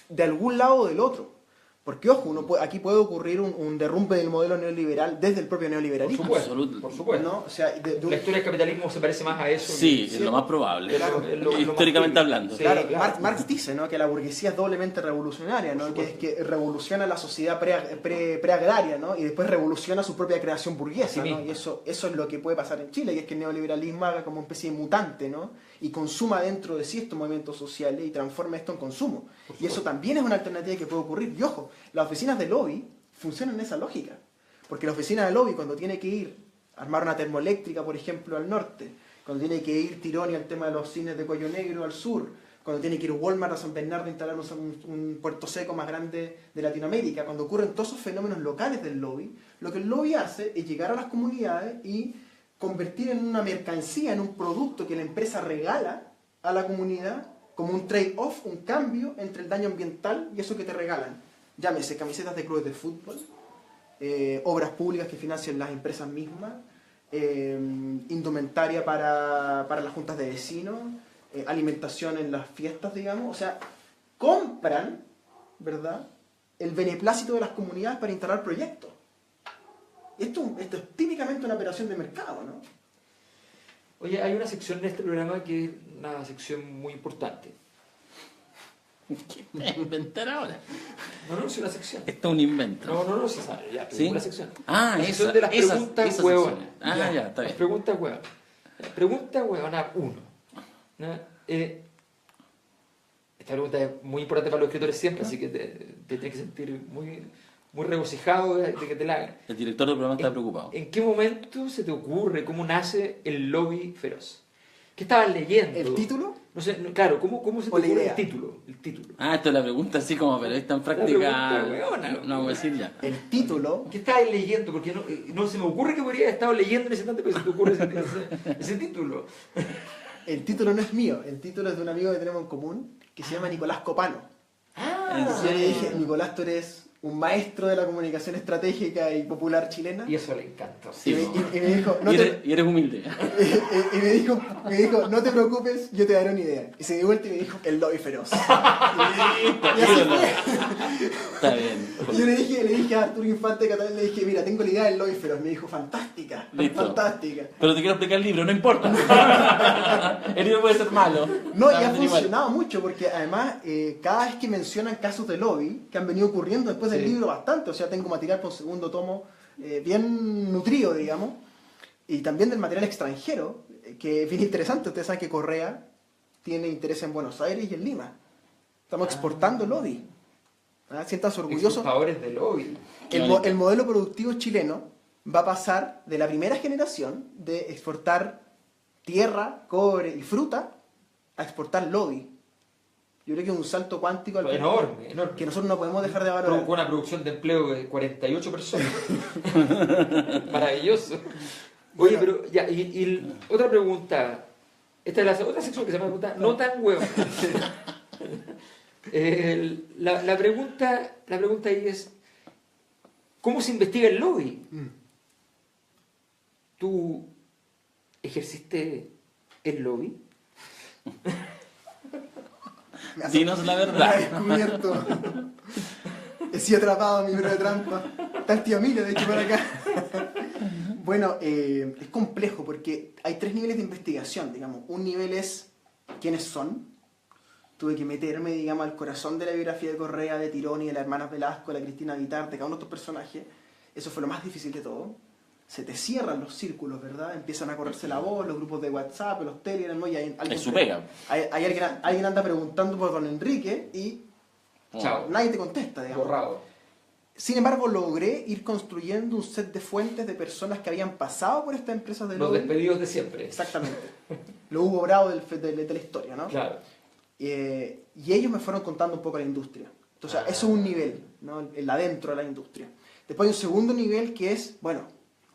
de algún lado o del otro. Porque, ojo, aquí puede ocurrir un derrumbe del modelo neoliberal desde el propio neoliberalismo. Por supuesto. ¿No? O sea, La historia del capitalismo se parece más a eso. Sí, es lo más probable, Claro, históricamente hablando. Sí, claro, claro. Marx dice, ¿no?, que la burguesía es doblemente revolucionaria, ¿no?, que revoluciona la sociedad preagraria, ¿no?, y después revoluciona su propia creación burguesa, Sí, ¿no? Y eso es lo que puede pasar en Chile, y es que el neoliberalismo haga como una especie de mutante, ¿no?, y consuma dentro de sí estos movimientos sociales y transforme esto en consumo. Y eso también es una alternativa que puede ocurrir. Y ojo, las oficinas de lobby funcionan en esa lógica. Porque la oficina de lobby, cuando tiene que ir a armar una termoeléctrica, por ejemplo, al norte, cuando tiene que ir Tironi al tema de los cines de cuello negro al sur, cuando tiene que ir Walmart a San Bernardo a instalar un puerto seco más grande de Latinoamérica, cuando ocurren todos esos fenómenos locales del lobby, lo que el lobby hace es llegar a las comunidades y convertir en una mercancía, en un producto que la empresa regala a la comunidad como un trade-off, un cambio entre el daño ambiental y eso que te regalan. Llámese camisetas de clubes de fútbol, obras públicas que financian las empresas mismas, indumentaria para las juntas de vecinos, alimentación en las fiestas, digamos. O sea, compran, ¿verdad?, el beneplácito de las comunidades para instalar proyectos. Esto es típicamente una operación de mercado, ¿no? Oye, hay una sección en este programa que es una sección muy importante. ¿Qué me voy a inventar ahora? No, es una sección. Esto es un invento. No se sabe, ya, pero ¿Sí? es una sección. Ah, la esa, sección de las preguntas esa huevonas. sección. Ah, ya, está Las bien. preguntas huevonas. La pregunta huevona 1. ¿No? Esta pregunta es muy importante para los escritores siempre, así que te tienes que sentir muy regocijado de que te la hagan. El director del programa está preocupado. ¿En qué momento se te ocurre, cómo nace el lobby feroz? ¿Qué estabas leyendo? ¿El título? No sé, claro, ¿cómo se te ¿O la ocurre idea? el título? El título. Ah, esto es la pregunta así como periodista en práctica. pregunta hueona. No vamos a decir ya. El título, ¿Qué estabas leyendo? Porque no se me ocurre que podría haber estado leyendo en ese instante, pero se te ocurre ese título. el título no es mío, el título es de un amigo que tenemos en común que se llama Nicolás Copano. Ah, Y yo le dije, Nicolás, tú eres un maestro de la comunicación estratégica y popular chilena. y eso le encantó. Sí, y me dijo, no y eres humilde. y me dijo, no te preocupes, yo te daré una idea. Y se dio vuelta y me dijo, el lobby feroz. Y así fue. Está bien. Y yo le dije a Arturo Infante Catalán, le dije, mira, tengo la idea del lobby feroz. Me dijo, fantástica, Listo. fantástica. Pero te quiero explicar el libro, no importa. El libro puede ser malo. No, y Ah, ha igual. funcionado mucho porque además cada vez que mencionan casos de lobby que han venido ocurriendo después del Sí. libro bastante, o sea, tengo material con segundo tomo bien nutrido, digamos, y también del material extranjero, que es bien interesante. Ustedes saben que Correa tiene interés en Buenos Aires y en Lima. Estamos exportando lobby. Siéntanse orgullosos. Exportadores de lobby. El modelo productivo chileno va a pasar de la primera generación de exportar tierra, cobre y fruta a exportar lobby. Yo creo que es un salto cuántico al Enorme. que nosotros no podemos dejar de valorar. Provocó una producción de empleo de 48 personas. Maravilloso. Oye, Bueno. pero ya, otra pregunta. Esta es la otra sección que se llama pregunta no tan huevo. La pregunta ahí es, ¿cómo se investiga el lobby? ¿Tú ejerciste el lobby? Me hace- Dinos la Me ha verdad. descubierto. He sido atrapado en mi libro de trampa. Está el tío Emilio, de hecho, por acá. Bueno, es complejo porque hay 3 niveles de investigación, digamos. Un nivel es quiénes son. Tuve que meterme, digamos, al corazón de la biografía de Correa, de Tironi, de la hermana Velasco, de la Cristina Guitart, de cada uno de estos personajes. Eso fue lo más difícil de todo. Se te cierran los círculos, ¿verdad? Empiezan a correrse la voz, los grupos de WhatsApp, los Telegram, ¿no? Y hay alguien, Es su pega. alguien anda preguntando por don Enrique y Chao. nadie te contesta, digamos. Borrado. Sin embargo, logré ir construyendo un set de fuentes de personas que habían pasado por estas empresas de Los lobby. despedidos de siempre. Exactamente. Lo Hugo Bravo de la historia, ¿no? Claro. Y ellos me fueron contando un poco la industria. Entonces, eso es un nivel, ¿no? El adentro de la industria. Después hay un segundo nivel que es, bueno,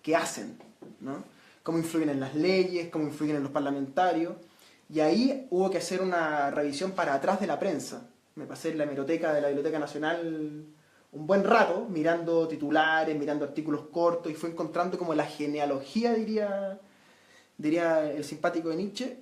¿qué hacen? ¿No? ¿Cómo influyen en las leyes? ¿Cómo influyen en los parlamentarios? Y ahí hubo que hacer una revisión para atrás de la prensa. Me pasé en la hemeroteca de la Biblioteca Nacional un buen rato, mirando titulares, mirando artículos cortos, y fue encontrando como la genealogía, diría el simpático de Nietzsche,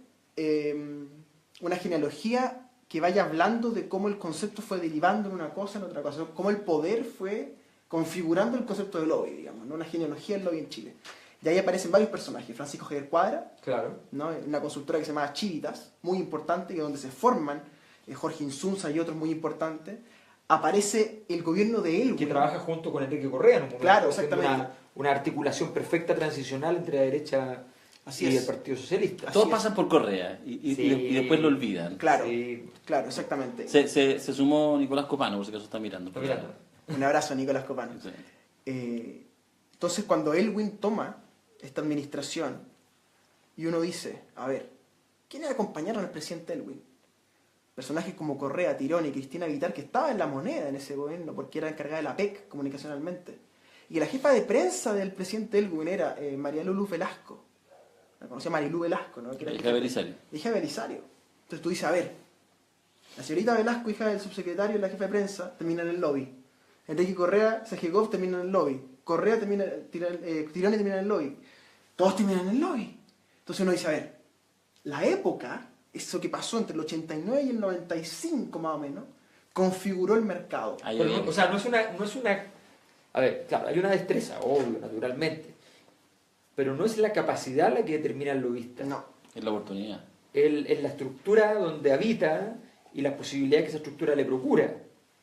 una genealogía que vaya hablando de cómo el concepto fue derivando en una cosa, en otra cosa, cómo el poder fue configurando el concepto de lobby, digamos, ¿no? Una genealogía del lobby en Chile. Y ahí aparecen varios personajes. Francisco Javier Cuadra, Claro. ¿no? Una consultora que se llama Chivitas, muy importante, que es donde se forman Jorge Insunza y otros muy importantes. Aparece el gobierno de Elwin. Que trabaja junto con Enrique Correa en un momento, Claro, haciendo exactamente. una articulación perfecta transicional entre la derecha Así y es. el Partido Socialista. Así Todos es. pasan por Correa y Sí. después lo olvidan. Claro, Sí. claro, exactamente. Se sumó Nicolás Copano, por si acaso está mirando. Está mirando. Un abrazo a Nicolás Copano. Sí. Entonces, cuando Elwin toma esta administración y uno dice, a ver, ¿quiénes acompañaron al presidente Elwin? Personajes como Correa, Tirón y Cristina Vitar, que estaban en la moneda en ese gobierno porque era encargada de la PEC comunicacionalmente. Y la jefa de prensa del presidente Elwin era María Lulú Velasco. La conocía Marilú Velasco, ¿no? Que era hija de Belisario. hija de Belisario. Entonces tú dices, a ver, la señorita Velasco, hija del subsecretario y la jefa de prensa, termina en el lobby. Enrique Correa, Sajegov termina en el lobby. Correa termina, Tirone termina en el lobby. Todos terminan en el lobby. Entonces uno dice, a ver, la época, eso que pasó entre el 89 y el 95 más o menos, configuró el mercado. Pero, o sea, no es una... A ver, claro, hay una destreza, obvio, naturalmente. Pero no es la capacidad la que determina el lobista. No. Es la oportunidad. Es la estructura donde habita y las posibilidades que esa estructura le procura.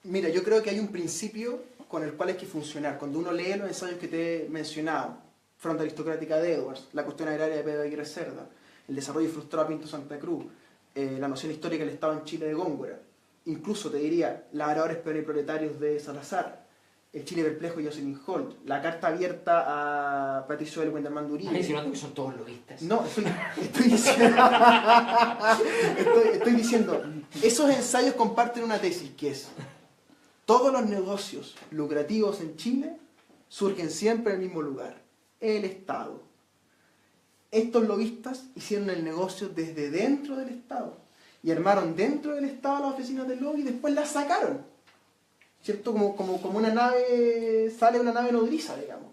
Mira, yo creo que hay un principio con el cual hay que funcionar. Cuando uno lee los ensayos que te he mencionado, Fronda Aristocrática de Edwards, La cuestión agraria de Pedro Aguirre Cerda, El desarrollo frustrado de Pinto Santa Cruz, La noción histórica del Estado en Chile de Góngora, incluso te diría Labradores Proletarios de Salazar, El Chile perplejo de Jocelyn Holt, La carta abierta a Patricio del Wenderman Durín. ¿Estás insinuando que son todos lobistas? No, estoy diciendo, estoy diciendo, esos ensayos comparten una tesis que es, todos los negocios lucrativos en Chile surgen siempre en el mismo lugar, el Estado. Estos lobistas hicieron el negocio desde dentro del Estado y armaron dentro del Estado las oficinas del lobby y después las sacaron, ¿cierto? Como una nave, sale una nave nodriza, digamos.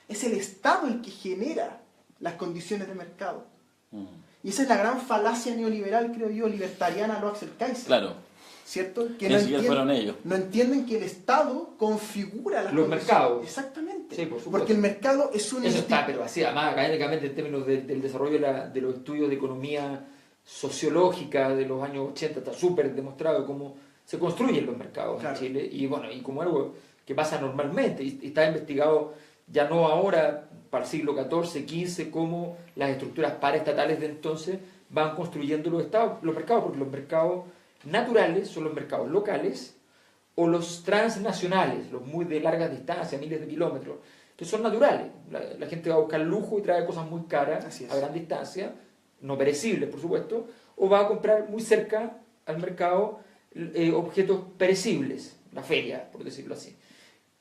Es el Estado el que genera las condiciones de mercado. Y esa es la gran falacia neoliberal, creo yo, libertariana, lo Axel Kaiser. Claro. ¿Cierto? Que Fueron ellos. No entienden que el Estado configura los mercados. Exactamente. Sí, por supuesto. Porque el mercado es un... Eso está, pero así, además, académicamente, en términos del desarrollo de los estudios de economía sociológica de los años 80, está súper demostrado cómo se construyen los mercados en Chile. Y bueno, y como algo que pasa normalmente, y está investigado ya no ahora, para el siglo XIV, XV, cómo las estructuras paraestatales de entonces van construyendo los mercados, porque los mercados naturales son los mercados locales o los transnacionales, los muy de larga distancia, miles de kilómetros, que son naturales. La gente va a buscar lujo y trae cosas muy caras a gran distancia, no perecibles, por supuesto, o va a comprar muy cerca al mercado objetos perecibles, la feria, por decirlo así.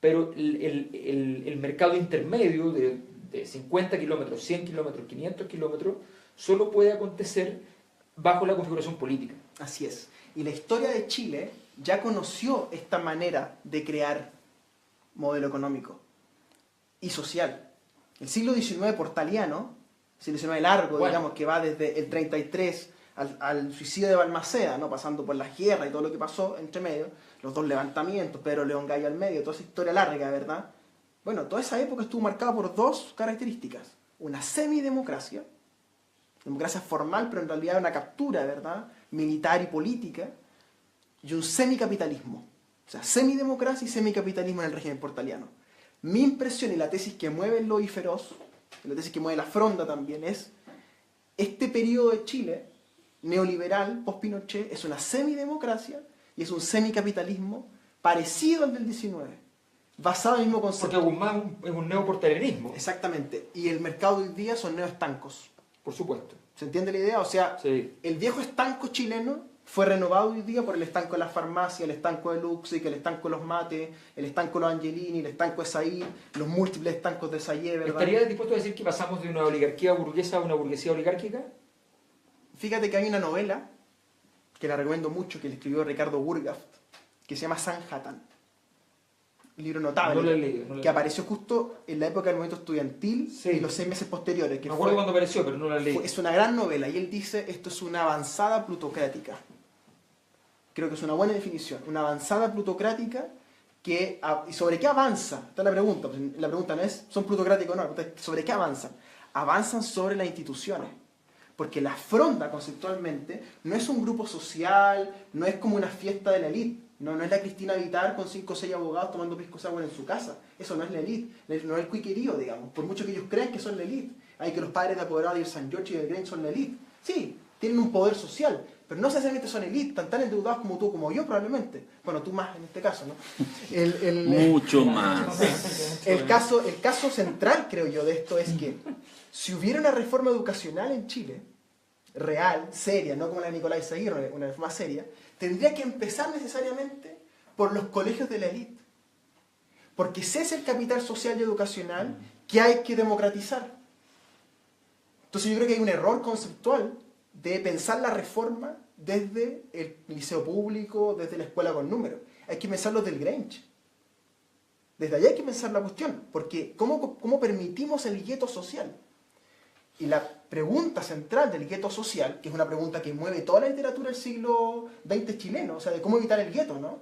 Pero el mercado intermedio de 50 kilómetros, 100 kilómetros, 500 kilómetros, solo puede acontecer bajo la configuración política. Así es. Y la historia de Chile ya conoció esta manera de crear modelo económico y social. El siglo XIX portaliano, el siglo XIX largo, bueno, digamos, que va desde el 33 al suicidio de Balmaceda, ¿no? Pasando por las guerras y todo lo que pasó entre medio, los dos levantamientos, Pedro León Gallo al medio, toda esa historia larga, ¿verdad? Bueno, toda esa época estuvo marcada por dos características. Una semidemocracia, democracia formal, pero en realidad una captura, ¿verdad?, militar y política, y un semicapitalismo. O sea, semidemocracia y semicapitalismo en el régimen portaliano. Mi impresión y la tesis que mueve el lobby feroz, la tesis que mueve la fronda también, es este periodo de Chile, neoliberal, post-Pinochet, es una semidemocracia y es un semicapitalismo parecido al del 19, basado en el mismo concepto. Porque Guzmán es un neoportalianismo. Exactamente. Y el mercado de hoy día son neoestancos. Por supuesto. ¿Se entiende la idea? O sea, sí, el viejo estanco chileno fue renovado hoy día por el estanco de las farmacias, el estanco de Luxic, el estanco de los mates, el estanco de los Angelini, el estanco de Said, los múltiples estancos de Sayé, ¿verdad? ¿Estarías dispuesto a decir que pasamos de una oligarquía burguesa a una burguesía oligárquica? Fíjate que hay una novela, que la recomiendo mucho, que le escribió Ricardo Burgaft, que se llama Sanhattan. Un libro notable, no lo he leído, que apareció justo en la época del movimiento estudiantil y los 6 meses posteriores. Que me acuerdo cuando apareció, pero no la leí. Es una gran novela, y él dice, esto es una avanzada plutocrática. Creo que es una buena definición. Una avanzada plutocrática que... ¿Y sobre qué avanza? Esta es la pregunta. La pregunta no es, ¿son plutocráticos o no? La pregunta es, ¿sobre qué avanzan? Avanzan sobre las instituciones. Porque la fronda, conceptualmente, no es un grupo social, no es como una fiesta de la élite. No es la Cristina Vitar con 5 o 6 abogados tomando pisco sour en su casa. Eso no es la élite. No es el cuiquerío, digamos. Por mucho que ellos crean que son la élite. Hay que los padres de apoderados de San George y del Grange son la élite. Sí, tienen un poder social, pero no necesariamente son élite, están tan endeudados como tú, como yo probablemente. Bueno, tú más en este caso, ¿no? Mucho más. El caso central, creo yo, de esto es que si hubiera una reforma educacional en Chile, real, seria, no como la de Nicolás Izaguirre, una reforma seria, tendría que empezar necesariamente por los colegios de la élite. Porque ese es el capital social y educacional que hay que democratizar. Entonces yo creo que hay un error conceptual de pensar la reforma desde el liceo público, desde la escuela con números. Hay que pensarlo del Grange. Desde allá hay que pensar la cuestión, porque ¿cómo permitimos el gueto social? Y la pregunta central del gueto social, que es una pregunta que mueve toda la literatura del siglo XX chileno, o sea, de cómo evitar el gueto, ¿no?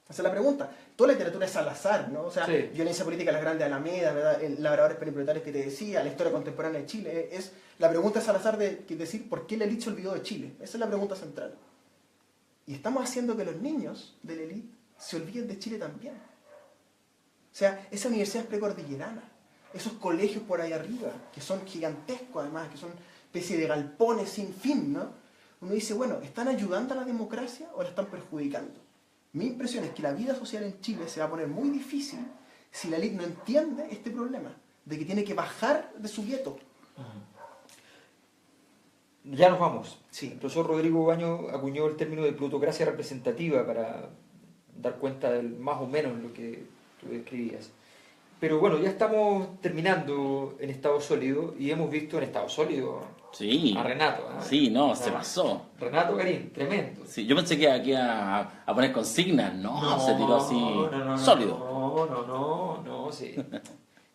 Esa es la pregunta. Toda la literatura es Salazar, ¿no? O sea, Sí. Violencia política en las grandes alamedas, ¿verdad? El Labradores peripletares que te decía, la historia contemporánea de Chile. Es la pregunta de Salazar de decir por qué la élite se olvidó de Chile. Esa es la pregunta central. Y estamos haciendo que los niños de la élite se olviden de Chile también. O sea, esa universidad es precordillerana. Esos colegios por ahí arriba, que son gigantescos además, que son especie de galpones sin fin, ¿no? Uno dice, bueno, ¿están ayudando a la democracia o la están perjudicando? Mi impresión es que la vida social en Chile se va a poner muy difícil si la élite no entiende este problema, de que tiene que bajar de su gueto. Ya nos vamos. Sí. El profesor Rodrigo Baño acuñó el término de plutocracia representativa para dar cuenta del más o menos lo que tú describías. Pero bueno, ya estamos terminando en estado sólido y hemos visto en estado sólido Sí. a Renato. ¿eh? Sí, no, se pasó. Renato Garín, tremendo. Sí, yo pensé que aquí a poner consignas, ¿no? Se tiró así sólido. No, sí.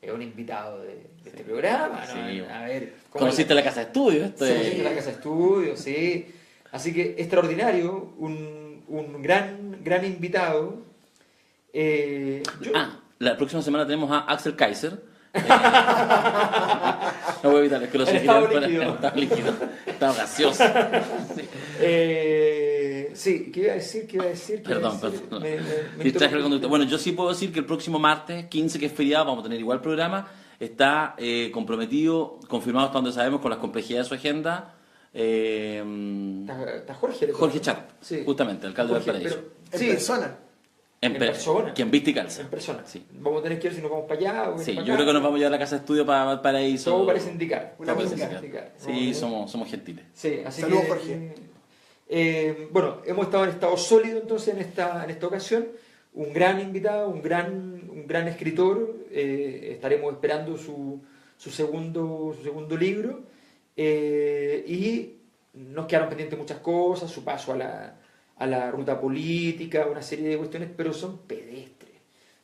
Es un invitado de este programa, ¿no? Sí. A ver, Conociste la casa de estudio, esto Sí, es- la casa de estudio, sí. Así que extraordinario, un gran invitado. Yo- La próxima semana tenemos a Axel Kaiser. No voy a evitar, es que lo En sé. estado líquido. Estado líquido. Estado gaseoso. sí, ¿qué iba a decir? Perdón. Me Distraje el interrumpí. conducto. Bueno, yo sí puedo decir que el próximo martes, 15, que es feriado, vamos a tener igual programa. Está comprometido, confirmado hasta donde sabemos, con las complejidades de su agenda. Está Jorge. Jorge Char, Sí. justamente, alcalde de Jorge, Valparaíso. En sí, persona. en persona. Quien viste y calza. En persona. Sí. Vamos a tener que ir si nos vamos para allá. O Sí, para yo acá. creo que nos vamos a llevar a la casa de estudio para Valparaíso. Todo parece indicar. Una Todo música. parece indicar. Vamos a Sí, ver. somos gentiles. Sí, así Saludos, que, Jorge. bueno, hemos estado en estado sólido entonces en esta ocasión. Un gran invitado, un gran escritor. Estaremos esperando su segundo libro. Y nos quedaron pendientes muchas cosas, su paso a la ruta política, una serie de cuestiones, pero son pedestres.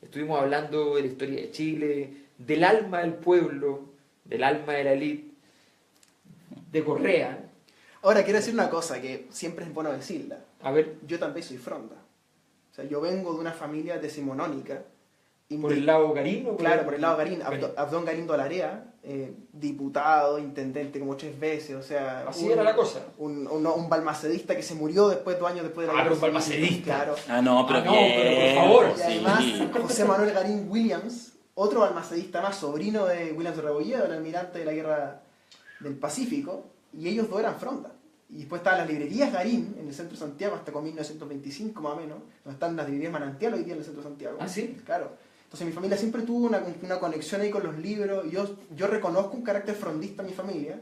Estuvimos hablando de la historia de Chile, del alma del pueblo, del alma de la élite, de Correa. Ahora, quiero decir una cosa que siempre es bueno decirla. A ver, Yo también soy fronda. O sea, yo vengo de una familia decimonónica. por el lado Garín o Claro, por el lado Garín. Garín. Abdón Galindo Larea, diputado, intendente como 3 veces, o sea... Así era la cosa. Un balmacedista que se murió 2 años después de la Ah, pero un guerra civil, balmacedista. Claro. No, pero Ah, no, bien. pero por favor. Y Sí. además, José Manuel Garín Williams, otro balmacedista más, sobrino de Williams de Rebolledo, el almirante de la guerra del Pacífico, y ellos dos eran fronda. Y después estaban las librerías Garín en el centro de Santiago hasta con 1925 más o menos, donde están las librerías Manantial hoy día en el centro de Santiago. ¿Ah, sí? Claro. Entonces mi familia siempre tuvo una conexión ahí con los libros, y yo reconozco un carácter frondista en mi familia,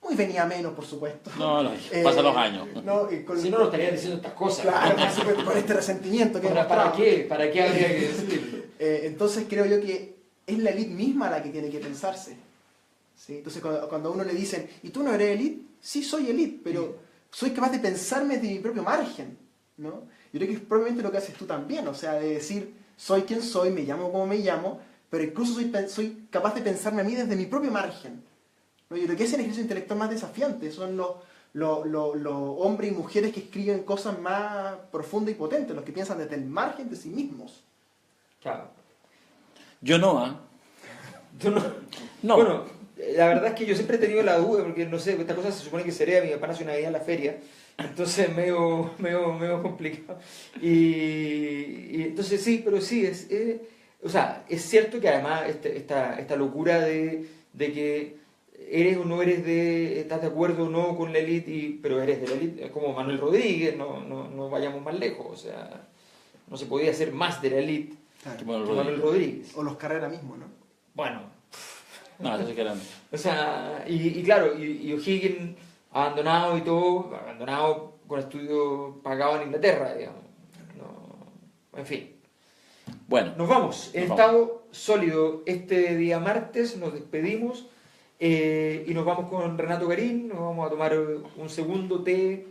muy venía menos, por supuesto. No, pasan los años. No, Si no, nos estarían diciendo estas cosas. Claro, por supuesto, con este resentimiento que ¿Para mostraba. qué? ¿Para qué habría que decirlo? Entonces creo yo que es la élite misma la que tiene que pensarse. ¿Sí? Entonces cuando a uno le dicen, ¿y tú no eres élite? Sí, soy élite, pero soy capaz de pensarme de mi propio margen, ¿no? Yo creo que es probablemente lo que haces tú también, o sea, de decir, soy quien soy, me llamo como me llamo, pero incluso soy capaz de pensarme a mí desde mi propio margen, ¿no? Yo creo que ese es el ejercicio intelectual más desafiante, son los hombres y mujeres que escriben cosas más profundas y potentes, los que piensan desde el margen de sí mismos. Claro. Yo no, Tú no. No. Bueno, la verdad es que yo siempre he tenido la duda, porque no sé, esta cosa se supone que sería mi papá nació una vez en la feria, entonces medio complicado. Y entonces sí, pero sí, o sea, es cierto que además esta locura de que eres o no eres estás de acuerdo o no con la élite, pero eres de la élite, es como Manuel Rodríguez, no vayamos más lejos, o sea, no se podía ser más de la élite Claro. Que que Manuel Manuel Rodríguez. O los Carrera mismo, ¿no? Bueno, No, eso sí que eran. o sea, y claro, y O'Higgins abandonado y todo, abandonado con estudios pagados en Inglaterra, digamos. No, en fin. Bueno, Nos vamos, en Nos estado sólido. Este día martes nos despedimos y nos vamos con Renato Garín, nos vamos a tomar un segundo té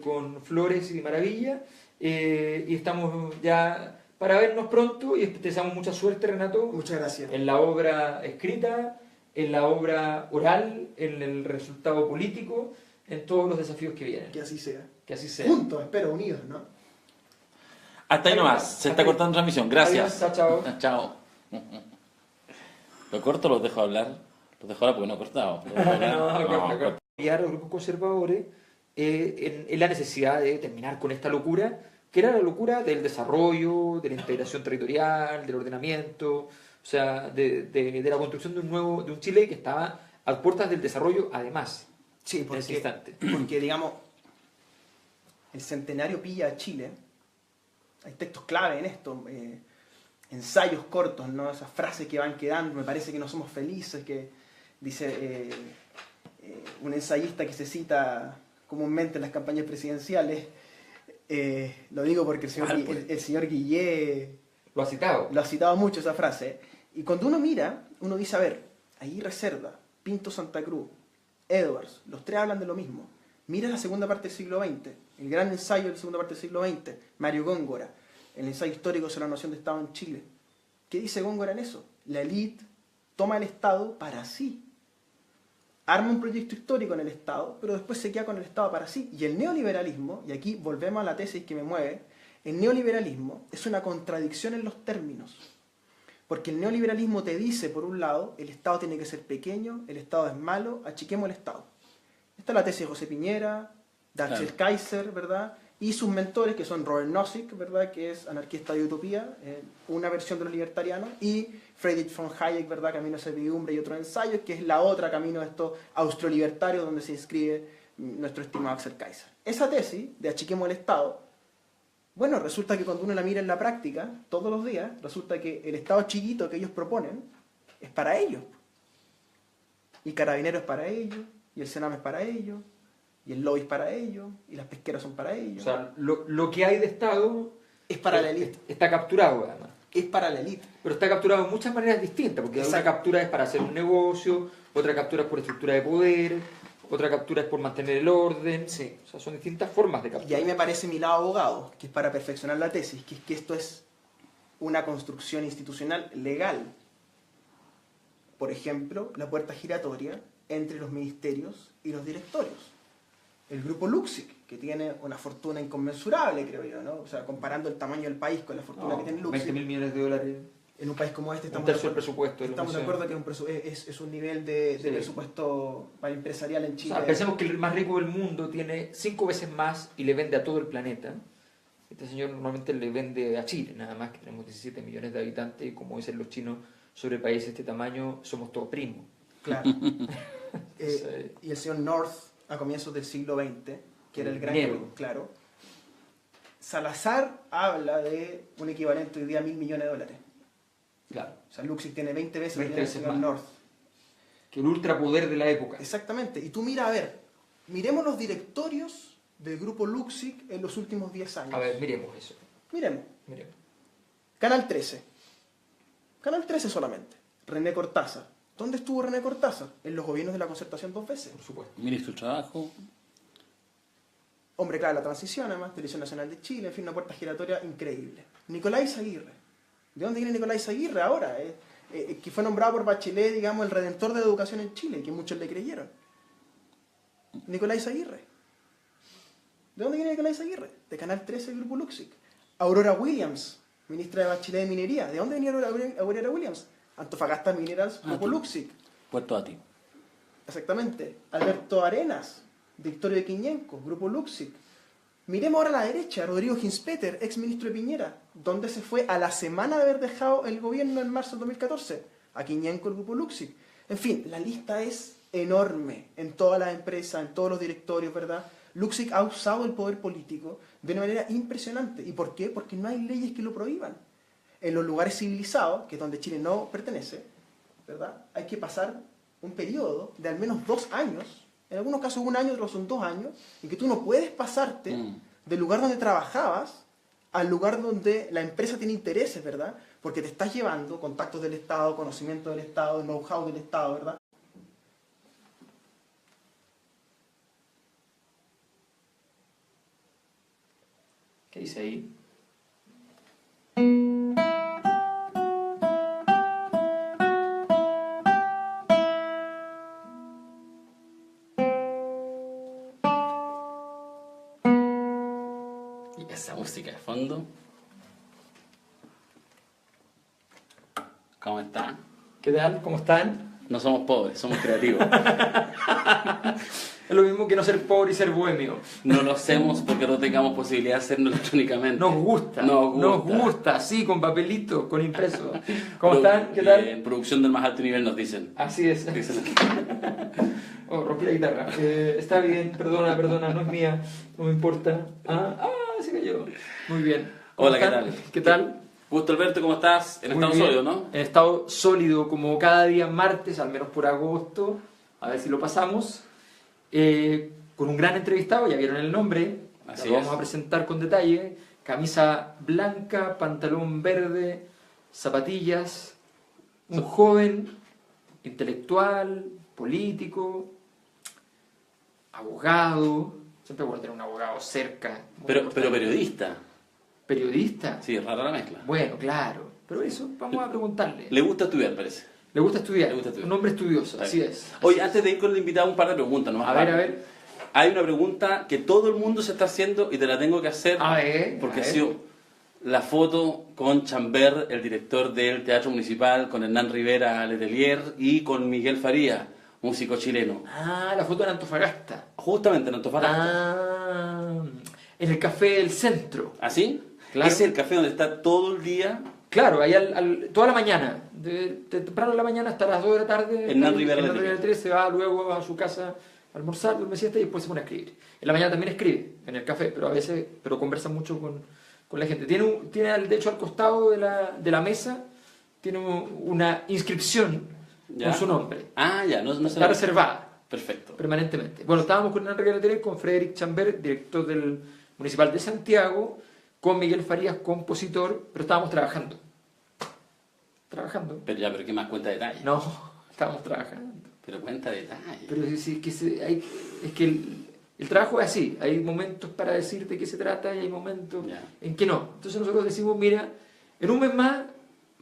con flores y maravilla y estamos ya para vernos pronto y te deseamos mucha suerte, Renato, Muchas gracias. en la obra escrita, en la obra oral, en el resultado político, en todos los desafíos que vienen. Que así sea. Que así sea. Juntos, espero, unidos, ¿no? hasta ahí nomás. Se está cortando transmisión. Gracias. Adiós, chao, chao. Chao. ¿Lo corto o los dejo hablar? Los dejo hablar porque no he cortado. ¿Los dejo hablar? No, corto. Apoyar a los grupos conservadores en la necesidad de terminar con esta locura, que era la locura del desarrollo, de la integración territorial, del ordenamiento, o sea, de la construcción de un Chile que estaba a puertas del desarrollo, además, Sí, en ese instante. porque digamos, el centenario pilla a Chile. Hay textos clave en esto, ensayos cortos, ¿no? Esas frases que van quedando, me parece que no somos felices, que dice un ensayista que se cita comúnmente en las campañas presidenciales, lo digo porque el señor Guillé Lo ha citado. lo ha citado mucho esa frase, y cuando uno mira, uno dice, a ver, Aguirre Cerda, Pinto Santa Cruz, Edwards, los tres hablan de lo mismo. Mira la segunda parte del siglo XX, el gran ensayo de la segunda parte del siglo XX, Mario Góngora, el ensayo histórico sobre la noción de Estado en Chile. ¿Qué dice Góngora en eso? La élite toma el Estado para sí. Arma un proyecto histórico en el Estado, pero después se queda con el Estado para sí. Y el neoliberalismo, y aquí volvemos a la tesis que me mueve, el neoliberalismo es una contradicción en los términos. Porque el neoliberalismo te dice, por un lado, el Estado tiene que ser pequeño, el Estado es malo, achiquemos el Estado. Esta es la tesis de José Piñera, de Axel Kaiser, ¿verdad? Y sus mentores, que son Robert Nozick, ¿verdad? Que es anarquista de utopía, una versión de los libertarianos, y Friedrich von Hayek, ¿verdad? Camino a servidumbre y otros ensayos, que es la otra camino de estos austrolibertarios donde se inscribe nuestro estimado Axel Kaiser. Esa tesis de achiquemos el Estado, bueno, resulta que cuando uno la mira en la práctica, todos los días, resulta que el Estado chiquito que ellos proponen es para ellos. Y Carabineros es para ellos, y el Sename es para ellos, y el lobby es para ellos, y las pesqueras son para ellos. O sea, lo que hay de Estado es para la élite. está capturado, además. Es para la élite. Pero está capturado de muchas maneras distintas, porque Exacto. una captura es para hacer un negocio, otra captura es por estructura de poder, otra captura es por mantener el orden. Sí. O sea, son distintas formas de Y captura. ahí me parece mi lado abogado, que es para perfeccionar la tesis, que es que esto es una construcción institucional legal. Por ejemplo, la puerta giratoria entre los ministerios y los directorios. El grupo Luxic, que tiene una fortuna inconmensurable, creo yo, ¿no? O sea, comparando el tamaño del país con la fortuna que tiene Luxic. 20.000 millones de dólares, En un país como este un estamos tercio de del acuerdo, presupuesto. de la estamos de nación. acuerdo que es un nivel de Sí. presupuesto para empresarial en O Chile. sea, pensemos que el más rico del mundo tiene 5 veces más y le vende a todo el planeta. Este señor normalmente le vende a Chile, nada más, que tenemos 17 millones de habitantes y como dicen los chinos sobre países de este tamaño, somos todos primos. Claro. Sí. Y el señor North, a comienzos del siglo XX, que era el gran... Niego. Claro. Salazar habla de un equivalente hoy día a $1.000 millones. Claro. O sea, Luxic tiene 20 veces 20 el veces señor más. North. Que el ultrapoder de la época. Exactamente. Y tú mira, a ver, miremos los directorios del grupo Luxic en los últimos 10 años. A ver, miremos eso. Miremos. Miremos. Canal 13. Canal 13 solamente. René Cortázar. ¿Dónde estuvo René Cortázar? En los gobiernos de la Concertación 2 veces. Por supuesto. Ministro del Trabajo. Hombre clave de la transición, además, Televisión Nacional de Chile, en fin, una puerta giratoria increíble. Nicolás Aguirre. ¿De dónde viene Nicolás Aguirre ahora? Que fue nombrado por Bachelet, digamos, el redentor de la educación en Chile, que muchos le creyeron. Nicolás Aguirre. ¿De dónde viene Nicolás Aguirre? De Canal 13 del Grupo Luxic. Aurora Williams, ministra de Bachelet de Minería. ¿De dónde venía Aurora Williams? Antofagasta Minerals, Grupo Luxic. Puerto Ati. Exactamente. Alberto Arenas, Victorio de Quiñenco, Grupo Luxic. Miremos ahora a la derecha, Rodrigo Ginspeter, ex ministro de Piñera. ¿Dónde se fue a la semana de haber dejado el gobierno en marzo de 2014? A Quiñenco, el Grupo Luxic. En fin, la lista es enorme en todas las empresas, en todos los directorios, ¿verdad? Luksic ha usado el poder político de una manera impresionante. ¿Y por qué? Porque no hay leyes que lo prohíban. En los lugares civilizados, que es donde Chile no pertenece, ¿verdad? Hay que pasar un periodo de al menos 2 años, en algunos casos 1 año, otros son 2 años, en que tú no puedes pasarte del lugar donde trabajabas al lugar donde la empresa tiene intereses, ¿verdad? Porque te estás llevando contactos del Estado, conocimiento del Estado, know-how del Estado, ¿verdad? ¿Qué dice ahí? Y esa música de fondo. ¿Cómo está? ¿Qué tal? ¿Cómo están? No somos pobres, somos creativos. Es lo mismo que no ser pobre y ser bohemio. No lo hacemos porque no tengamos posibilidad de hacerlo electrónicamente. Nos gusta. Nos gusta. Nos gusta, sí, con papelito, con impreso. ¿Cómo Pero, están? ¿Qué tal? En producción del más alto nivel nos dicen. Así es. Dicen. Oh, rompí la guitarra. Está bien, perdona, no es mía, no me importa. Se cayó. Muy bien. Hola, ¿qué están? tal? ¿Qué tal? Gusto Alberto, ¿cómo estás? En Muy estado bien. sólido, ¿no? En estado sólido, como cada día martes, al menos por agosto. A ver si lo pasamos. Con un gran entrevistado, ya vieron el nombre. Así Lo vamos es. a presentar con detalle. Camisa blanca, pantalón verde, zapatillas. Un joven intelectual, político, abogado. Siempre bueno tener un abogado cerca. Muy Pero importante. periodista. Periodista. Sí, rara la mezcla. Bueno, claro. Pero eso vamos a preguntarle. Le gusta estudiar, parece. Le gusta estudiar. Le gusta estudiar. Un hombre estudioso, Está así bien. es. Oye, antes de ir con el invitado, un par de preguntas, ¿no? A ver. Hay una pregunta que todo el mundo se está haciendo y te la tengo que hacer A ver. porque a ha ver. sido la foto con Chamber, el director del Teatro Municipal, con Hernán Rivera Letelier y con Miguel Faría, músico chileno. La foto en Antofagasta. Justamente en Antofagasta. En el café del centro. ¿Así? Claro. Ese es el café donde está todo el día Claro, ahí toda la mañana. De temprano en la mañana hasta las 2 de la tarde. Hernán Rivera Hernán Letelier. Letelier se va luego a su casa a almorzar, duerme siesta y después se pone a escribir. En la mañana también escribe, en el café, pero a veces conversa mucho con la gente. Tiene de hecho al costado de la mesa, tiene una inscripción ¿Ya? con su nombre. Ya, no se Está la- reservada Perfecto. permanentemente. Bueno, estábamos con Hernán Rivera Letelier, con Frederic Chamber, director del Municipal de Santiago, con Miguel Farías, compositor, pero estábamos trabajando. Pero ¿qué más cuenta detalles? No, estábamos trabajando. Pero cuenta detalles. Pero es que el trabajo es así. Hay momentos para decir de qué se trata y hay momentos Ya. en que no. Entonces nosotros decimos, mira, en un mes más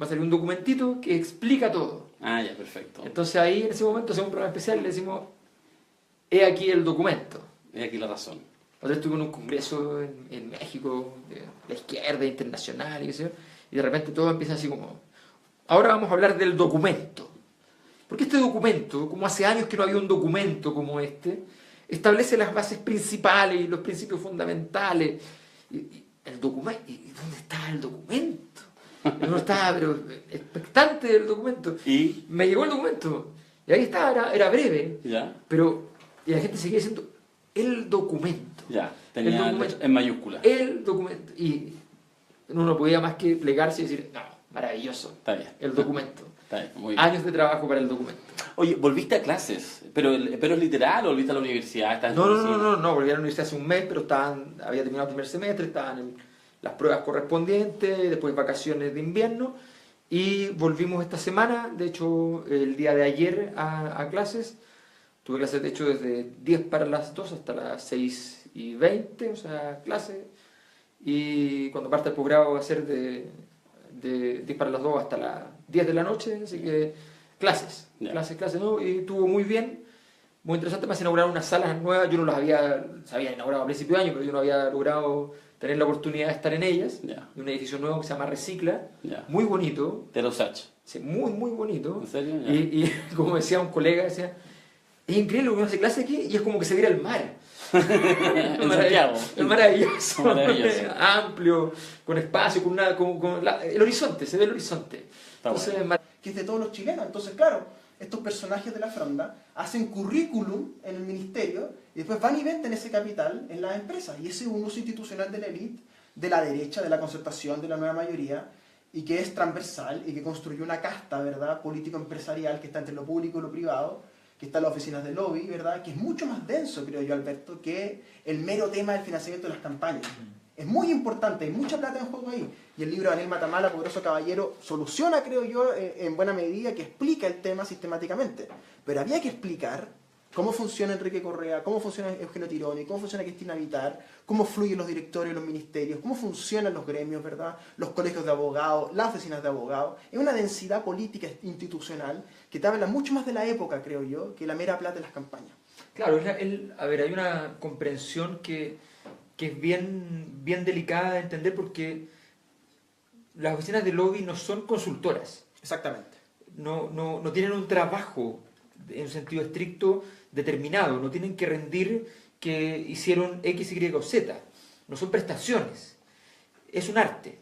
va a salir un documentito que explica todo. Ya, perfecto. Entonces ahí en ese momento hacemos un programa especial y le decimos, he aquí el documento. Es aquí la razón. Nosotros estuvimos en un congreso en México, de la izquierda internacional y qué sé yo, y de repente todo empieza así como, ahora vamos a hablar del documento. Porque este documento, como hace años que no había un documento como este, establece las bases principales y los principios fundamentales. El documento, ¿y dónde está el documento? Yo no estaba, pero expectante del documento. ¿Y? Me llegó el documento, y ahí estaba, era breve, ¿Ya? y la gente seguía diciendo, el documento. Ya, tenía El documento. en mayúscula. El documento. Y uno no podía más que plegarse y decir, no, maravilloso. Está bien. El documento. Está bien, muy bien. Años de trabajo para el documento. Oye, ¿volviste a clases? ¿Pero es literal o volviste a la universidad? ¿Estás en tu oficina? No, volví a la universidad hace un mes, pero había terminado el primer semestre, estaban en las pruebas correspondientes, después vacaciones de invierno, y volvimos esta semana, de hecho, el día de ayer a clases. Tuve clases, de hecho, desde 10 para las 2 hasta las 6:20, o sea, clases. Y cuando parte el posgrado va a ser de 10 para las 2 hasta las 10 de la noche, así que clases, Ya. clases, ¿no? Y estuvo muy bien, muy interesante. Me inauguraron unas salas nuevas, yo no las se habían inaugurado a principio de año, pero yo no había logrado tener la oportunidad de estar en ellas. Ya. Un edificio nuevo que se llama Recicla, Ya. muy bonito, De los H. sí, muy, muy bonito. ¿En serio? Ya. Y como decía un colega, decía, es increíble que uno hace clase aquí y es como que se viera el mar. En Santiago. Es maravilloso, Maravilloso. amplio, con espacio, el horizonte, se ve el horizonte. Está Entonces, bueno. Que es de todos los chilenos. Entonces, claro, estos personajes de la fronda hacen currículum en el ministerio y después van y venden ese capital en las empresas. Y ese es un uso institucional de la élite, de la derecha, de la concertación, de la nueva mayoría, y que es transversal y que construyó una casta, ¿verdad?, político-empresarial que está entre lo público y lo privado, que está en las oficinas de lobby, ¿verdad?, que es mucho más denso, creo yo, Alberto, que el mero tema del financiamiento de las campañas. Es muy importante, hay mucha plata en juego ahí. Y el libro de Daniel Matamala, Poderoso Caballero, soluciona, creo yo, en buena medida, que explica el tema sistemáticamente. Pero había que explicar cómo funciona Enrique Correa, cómo funciona Eugenio Tironi, cómo funciona Cristina Vitar, cómo fluyen los directorios, los ministerios, cómo funcionan los gremios, ¿verdad?, los colegios de abogados, las oficinas de abogados. Es una densidad política institucional que te habla mucho más de la época, creo yo, que la mera plata de las campañas. Claro, a ver, hay una comprensión que es bien delicada de entender, porque las oficinas de lobby no son consultoras. Exactamente. No tienen un trabajo en un sentido estricto determinado, no tienen que rendir que hicieron X, Y o Z. No son prestaciones. Es un arte.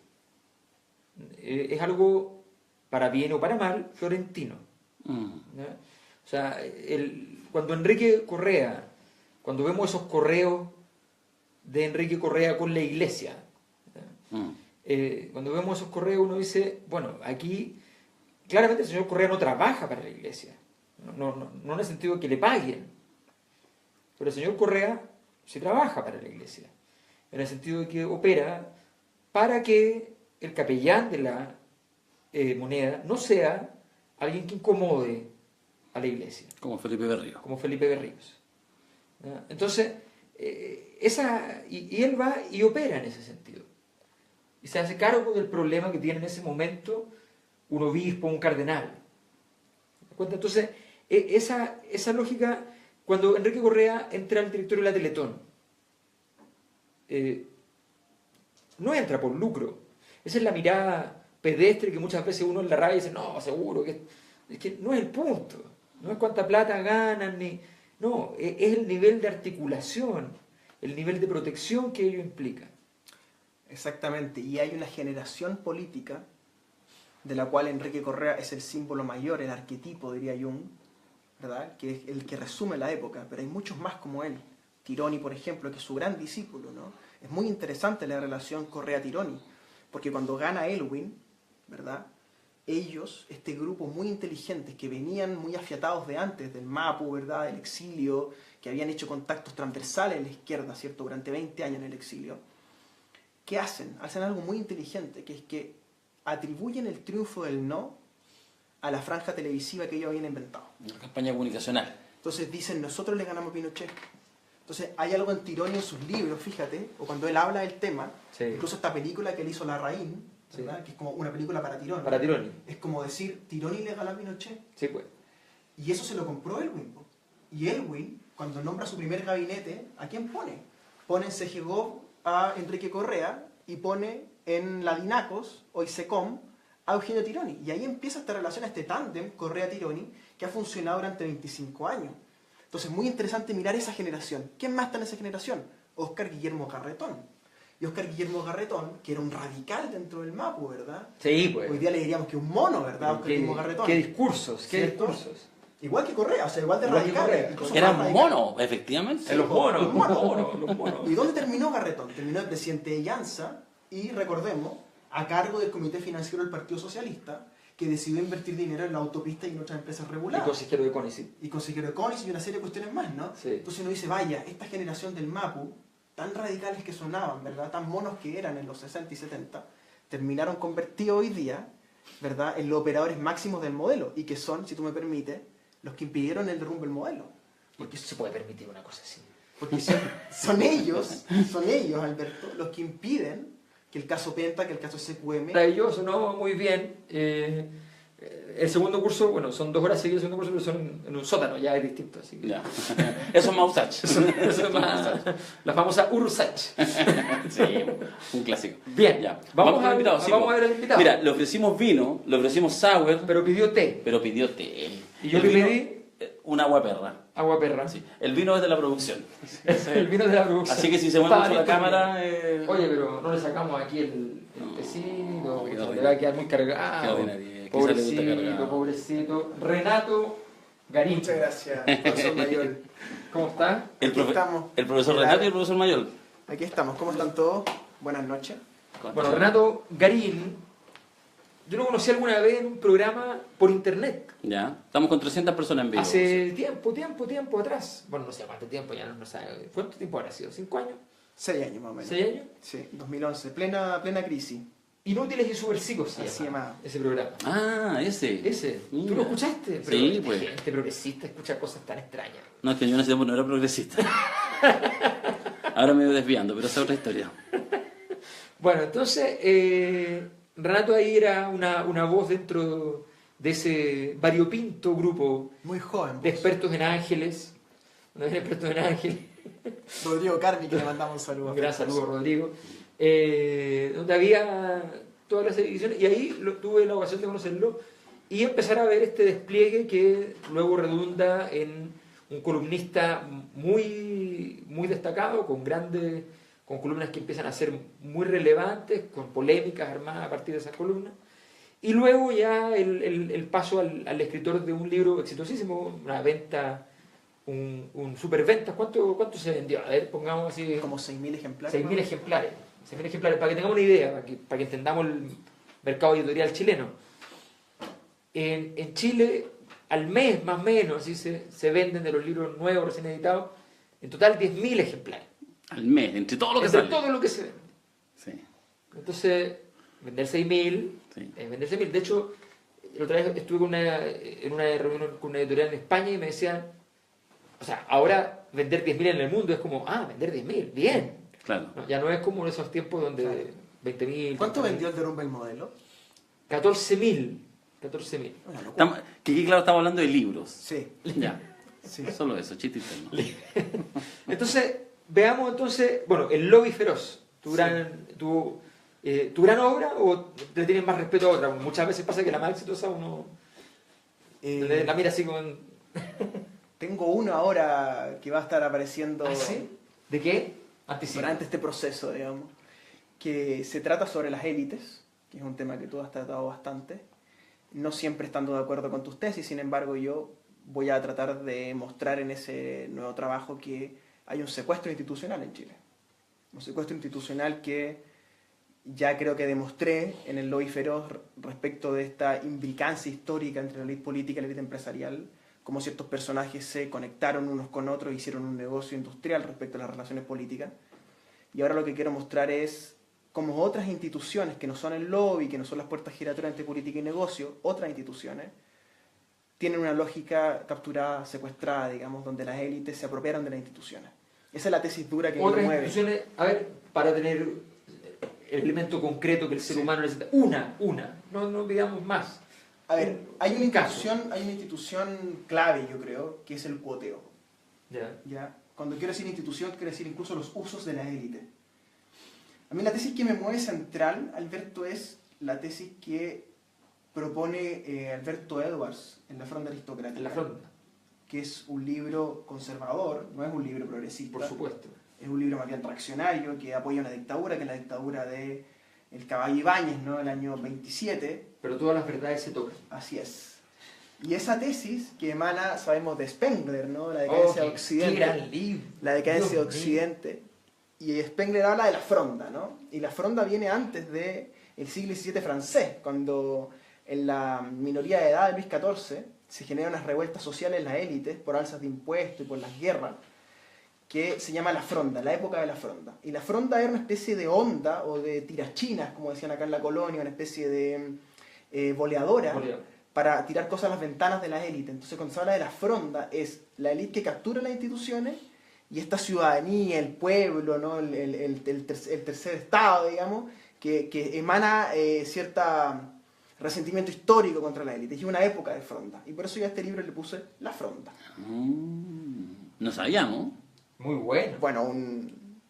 Es algo, para bien o para mal, florentino. ¿Ya? O sea, cuando Enrique Correa, cuando vemos esos correos de Enrique Correa con la iglesia, cuando vemos esos correos uno dice, bueno, aquí claramente el señor Correa no trabaja para la iglesia, no en el sentido de que le paguen, pero el señor Correa sí trabaja para la iglesia, en el sentido de que opera para que el capellán de la moneda no sea alguien que incomode a la iglesia. Como Felipe Berrío. Como Felipe Berríos. ¿Ya? Entonces, y él va y opera en ese sentido. Y se hace cargo del problema que tiene en ese momento un obispo, un cardenal. ¿Te das cuenta? Entonces, esa lógica, cuando Enrique Correa entra al directorio de la Teletón, no entra por lucro. Esa es la mirada pedestre que muchas veces uno en la radio dice, no, seguro, es que no es el punto. No es cuánta plata ganan, no, es el nivel de articulación, el nivel de protección que ello implica. Exactamente, y hay una generación política de la cual Enrique Correa es el símbolo mayor, el arquetipo, diría Jung, ¿verdad?, que es el que resume la época, pero hay muchos más como él. Tironi, por ejemplo, que es su gran discípulo, ¿no? Es muy interesante la relación Correa-Tironi, porque cuando gana Elwin, ¿verdad?, ellos, este grupo muy inteligentes que venían muy afiatados de antes, del MAPU, ¿verdad?, del exilio, que habían hecho contactos transversales en la izquierda, ¿cierto?, durante 20 años en el exilio, ¿qué hacen? Hacen algo muy inteligente, que es que atribuyen el triunfo del no a la franja televisiva que ellos habían inventado. Una campaña comunicacional. Entonces dicen, nosotros le ganamos a Pinochet. Entonces hay algo en Tironi en sus libros, fíjate, o cuando él habla del tema, Sí. incluso esta película que él hizo Larraín, ¿verdad?, Sí. que es como una película para Tironi. Para Tironi. Es como decir, Tironi le ganó a Pinochet. Sí, pues. Y eso se lo compró Elwin. Po. Y Elwin, cuando nombra su primer gabinete, ¿a quién pone? Pone en CGGOV a Enrique Correa y pone en la DINACOS, hoy SECOM, a Eugenio Tironi. Y ahí empieza esta relación, este tándem Correa-Tironi, que ha funcionado durante 25 años. Entonces, muy interesante mirar esa generación. ¿Quién más está en esa generación? Óscar Guillermo Garretón. Y Óscar Guillermo Garretón, que era un radical dentro del MAPU, ¿verdad? Sí, pues. Hoy día le diríamos que un mono, ¿verdad? Óscar Guillermo Garretón. ¿Qué discursos? ¿Qué ¿Cierto? discursos? Igual que Correa, o sea, igual de Igual que radical. Correa. incluso Era más un radical. mono, efectivamente. Los monos, los monos. los monos. ¿Y dónde terminó Garretón? Terminó de presidente de Llanza y, recordemos, a cargo del Comité Financiero del Partido Socialista, que decidió invertir dinero en la autopista y en otras empresas Y reguladas. consejero de CONICET. Y consejero de CONICET y una serie de cuestiones más, ¿no? Sí. Entonces uno dice, vaya, esta generación del MAPU, tan radicales que sonaban, ¿verdad?, tan monos que eran en los 60 y 70, terminaron convertidos hoy día, ¿verdad?, en los operadores máximos del modelo, y que son, si tú me permites, los que impidieron el derrumbe del modelo. Porque se puede permitir una cosa así. Porque son ellos, Alberto, los que impiden que el caso Penta, que el caso SQM... Maravilloso, ¿no? Muy bien. El segundo curso, bueno, son 2 horas seguidas el segundo curso, pero son en un sótano, ya es distinto. Así que... Ya. Eso es Mausach. Eso es más, la famosa Ursach. Sí, un clásico. Bien, Ya. vamos al invitado, sí, a ver al invitado. Mira, le ofrecimos vino, le ofrecimos sour, Pero pidió té pero pidió té. y yo El le vino, pedí un agua perra. agua perra. Sí. El vino es de la producción. El vino de la producción. Así que si se mueve Estaba mucho la listo. cámara... Oye, pero no le sacamos aquí el tecito, qué le ordinario. va a quedar muy Qué cargado. ordinario. Quizá le gusta Pobrecito, cargado. pobrecito. Renato Garín. Muchas gracias, profesor Mayol. ¿Cómo está? Aquí estamos. El profesor Renato y el profesor Mayol. Aquí estamos. ¿Cómo están todos? Buenas noches. Bueno, Renato Garín, yo lo conocí alguna vez en un programa por internet. Ya, estamos con 300 personas en vivo. Hace tiempo atrás. Bueno, no sé cuánto tiempo, ya no sabe. ¿Cuánto tiempo habrá sido? ¿5 años? 6 años más o menos. ¿6 años? Sí, 2011. Plena crisis. Inútiles y Subversivos se Así llama llamaba. ese programa. Ah, ese. Ese. ¿Tú Mira. lo escuchaste? Sí, Pero pues. gente progresista escucha cosas tan extrañas. No, es que yo en ese tiempo no era progresista. Ahora me voy desviando, pero esa es otra historia. Bueno, entonces, Renato ahí era una voz dentro de ese variopinto grupo Muy joven. de vos. expertos en ángeles. Expertos en ángeles. Rodrigo Carmi, que le mandamos un saludo. Un gran saludo, Rodrigo. Donde había todas las ediciones, y ahí tuve la ocasión de conocerlo y empezar a ver este despliegue que luego redunda en un columnista muy destacado, con columnas que empiezan a ser muy relevantes, con polémicas armadas a partir de esas columnas. Y luego ya el paso al escritor de un libro exitosísimo, una venta, un superventa. ¿Cuánto se vendió? A ver, pongamos así. Como 6.000 ejemplares. 6.000 ejemplares. 6.000 ejemplares, para que tengamos una idea, para que entendamos el mercado editorial chileno. En Chile, al mes más o menos, así se venden de los libros nuevos, recién editados, en total 10.000 ejemplares. Al mes, entre todo lo que Entre sale. todo lo que se vende. Sí, Entonces, vender 6.000, sí. vender 6.000. De hecho, la otra vez estuve en una reunión con una editorial en España y me decían, o sea, ahora vender 10.000 en el mundo es como, vender 10.000, bien. Claro. No, ya no es como en esos tiempos donde Claro. 20.000. ¿Cuánto 30.000. vendió el derrumbe el modelo? 14.000. 14.000. Una locura. Que aquí, claro, estamos hablando de libros. Sí, Ya, sí. solo eso, chiste interno. Entonces, veamos bueno, El Lobby Feroz, tu gran obra, o le tienes más respeto a otra. Muchas veces pasa que la más exitosa uno la mira así con... Tengo uno ahora que va a estar apareciendo ¿Ah, sí? ¿De qué? Anticipo. durante este proceso, digamos, que se trata sobre las élites, que es un tema que tú has tratado bastante, no siempre estando de acuerdo con tus tesis, sin embargo yo voy a tratar de mostrar en ese nuevo trabajo que hay un secuestro institucional en Chile. Un secuestro institucional que ya creo que demostré en el Lobby Feroz respecto de esta imbricancia histórica entre la élite política y la élite empresarial, cómo ciertos personajes se conectaron unos con otros e hicieron un negocio industrial respecto a las relaciones políticas. Y ahora lo que quiero mostrar es cómo otras instituciones que no son el lobby, que no son las puertas giratorias entre política y negocio, otras instituciones, tienen una lógica capturada, secuestrada, digamos, donde las élites se apropiaron de las instituciones. Esa es la tesis dura que me Otras mueve. instituciones, a ver, para tener el elemento concreto que el ser humano necesita. Una. No pidamos más. A ver, hay una caso. institución clave, yo creo, que es el cuoteo. Ya. ¿Ya? Cuando quiero decir institución, quiero decir incluso los usos de la élite. A mí la tesis que me mueve central, Alberto, es la tesis que propone Alberto Edwards en La Fronda Aristocrática. En la fronda, Que es un libro conservador, no es un libro progresista. por supuesto. Es un libro más bien reaccionario que apoya una dictadura, que es la dictadura de el Caballo Ibáñez, ¿no? El año 27. Pero todas las verdades se tocan. Así es. Y esa tesis que emana, sabemos, de Spengler, ¿no? La decadencia de Occidente. ¡Qué gran libro! La decadencia de Dios Occidente. Y Spengler habla de la fronda, ¿no? Y la fronda viene antes del siglo XVII francés, cuando en la minoría de edad de Luis XIV se generan unas revueltas sociales en las élites por alzas de impuestos y por las guerras, que se llama la fronda, la época de la fronda. Y la fronda era una especie de onda o de tirachinas, como decían acá en la colonia, una especie de boleadora Bolívar. para tirar cosas a las ventanas de la élite. Entonces cuando se habla de la fronda es la élite que captura las instituciones y esta ciudadanía, el pueblo, ¿no? el tercer estado, digamos, que emana cierta resentimiento histórico contra la élite. Y es una época de fronda. Y por eso yo a este libro le puse La Fronda. No sabíamos. Muy bueno. Bueno, un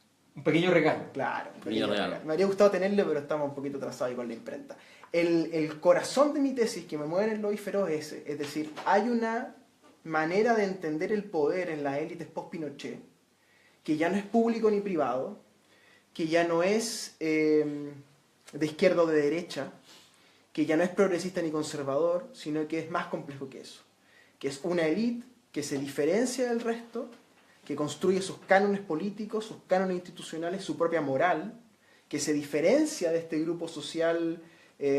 pequeño regalo. claro, un Pequeño regalo. Me habría gustado tenerlo, pero estamos un poquito atrasados ahí con la imprenta. El corazón de mi tesis que me mueve en el lobby feroz es ese. Es decir, hay una manera de entender el poder en las élites post-Pinochet que ya no es público ni privado, que ya no es de izquierda o de derecha, que ya no es progresista ni conservador, sino que es más complejo que eso. que es una élite que se diferencia del resto, que construye sus cánones políticos, sus cánones institucionales, su propia moral, que se diferencia de este grupo social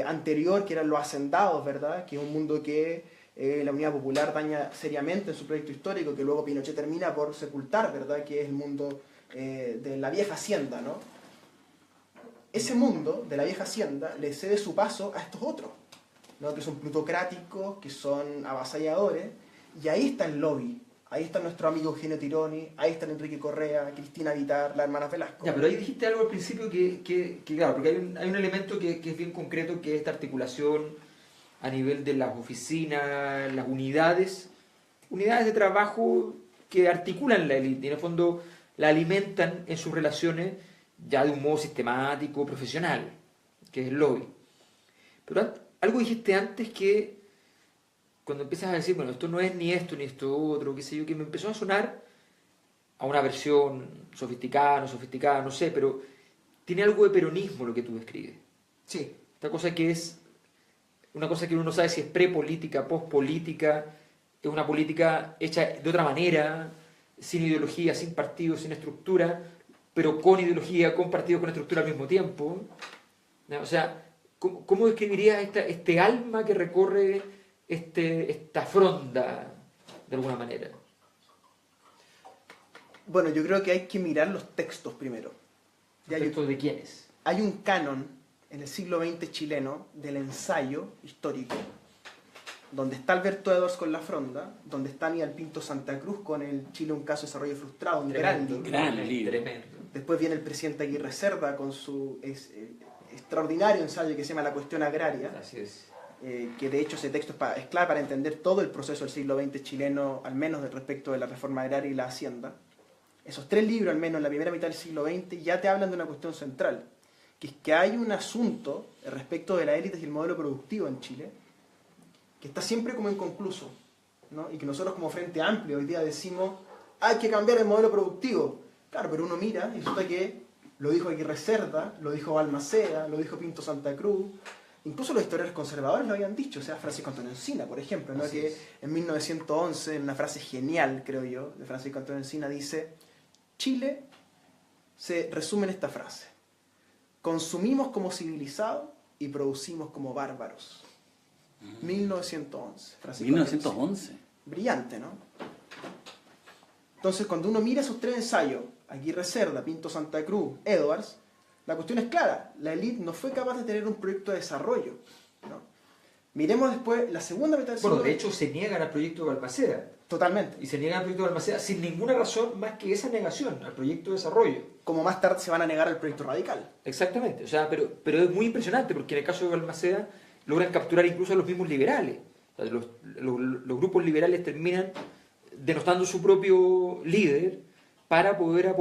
anterior, que eran los hacendados, ¿verdad? Que es un mundo que la Unidad Popular daña seriamente en su proyecto histórico, que luego Pinochet termina por sepultar, ¿verdad? Que es el mundo de la vieja hacienda, ¿no? Ese mundo de la vieja hacienda le cede su paso a estos otros, ¿no? Que son plutocráticos, que son avasalladores, y ahí está el lobby. Ahí está nuestro amigo Eugenio Tironi, ahí está Enrique Correa, Cristina Vitar, la hermana Velasco. Ya, pero ahí dijiste algo al principio que claro, porque hay un elemento que es bien concreto, que es esta articulación a nivel de las oficinas, las unidades de trabajo que articulan la élite, y en el fondo la alimentan en sus relaciones ya de un modo sistemático, profesional, que es el lobby. Pero algo dijiste antes que cuando empiezas a decir, bueno, esto no es ni esto otro, qué sé yo, que me empezó a sonar a una versión sofisticada, no sé, pero tiene algo de peronismo lo que tú describes. Sí. Esta cosa que es una cosa que uno no sabe si es prepolítica, pospolítica, es una política hecha de otra manera, sin ideología, sin partido, sin estructura, pero con ideología, con partido, con estructura al mismo tiempo. O sea, ¿cómo describirías este alma que recorre esta fronda de alguna manera? Bueno, yo creo que hay que mirar los textos primero. ¿Textos de quiénes? Hay un canon en el siglo XX chileno del ensayo histórico, donde está Alberto Edwards con La Fronda, donde está Aníbal Pinto Santa Cruz con el Chile, un caso de desarrollo frustrado, un gran libro. Tremendo. Después viene el presidente Aguirre Cerda con su extraordinario ensayo que se llama La cuestión agraria. Así es. Que de hecho ese texto es clave para entender todo el proceso del siglo XX chileno, al menos respecto de la reforma agraria y la hacienda. Esos tres libros, al menos en la primera mitad del siglo XX, ya te hablan de una cuestión central, que es que hay un asunto respecto de las élites y el modelo productivo en Chile, que está siempre como inconcluso, ¿no? Y que nosotros como Frente Amplio hoy día decimos, hay que cambiar el modelo productivo. Claro, pero uno mira y resulta que lo dijo Aguirre Cerda, lo dijo Balmaceda, lo dijo Pinto Santa Cruz. Incluso los historiadores conservadores lo habían dicho, o sea, Francisco Antonio Encina, por ejemplo, ¿no? Que en 1911, en una frase genial, creo yo, de Francisco Antonio Encina, dice: Chile se resume en esta frase: consumimos como civilizados y producimos como bárbaros. 1911. Francisco 1911. Brillante, ¿no? Entonces, cuando uno mira esos tres ensayos, Aguirre Cerda, Pinto Santa Cruz, Edwards, la cuestión es clara. La élite no fue capaz de tener un proyecto de desarrollo, ¿no? Miremos después la segunda mitad del siglo. Bueno, de hecho se niegan al proyecto de Balmaceda. Totalmente. Y se niegan al proyecto de Balmaceda sin ninguna razón más que esa negación al proyecto de desarrollo. Como más tarde se van a negar al proyecto radical. Exactamente. O sea, pero es muy impresionante porque en el caso de Balmaceda logran capturar incluso a los mismos liberales. O sea, los grupos liberales terminan denostando su propio líder para poder apoyar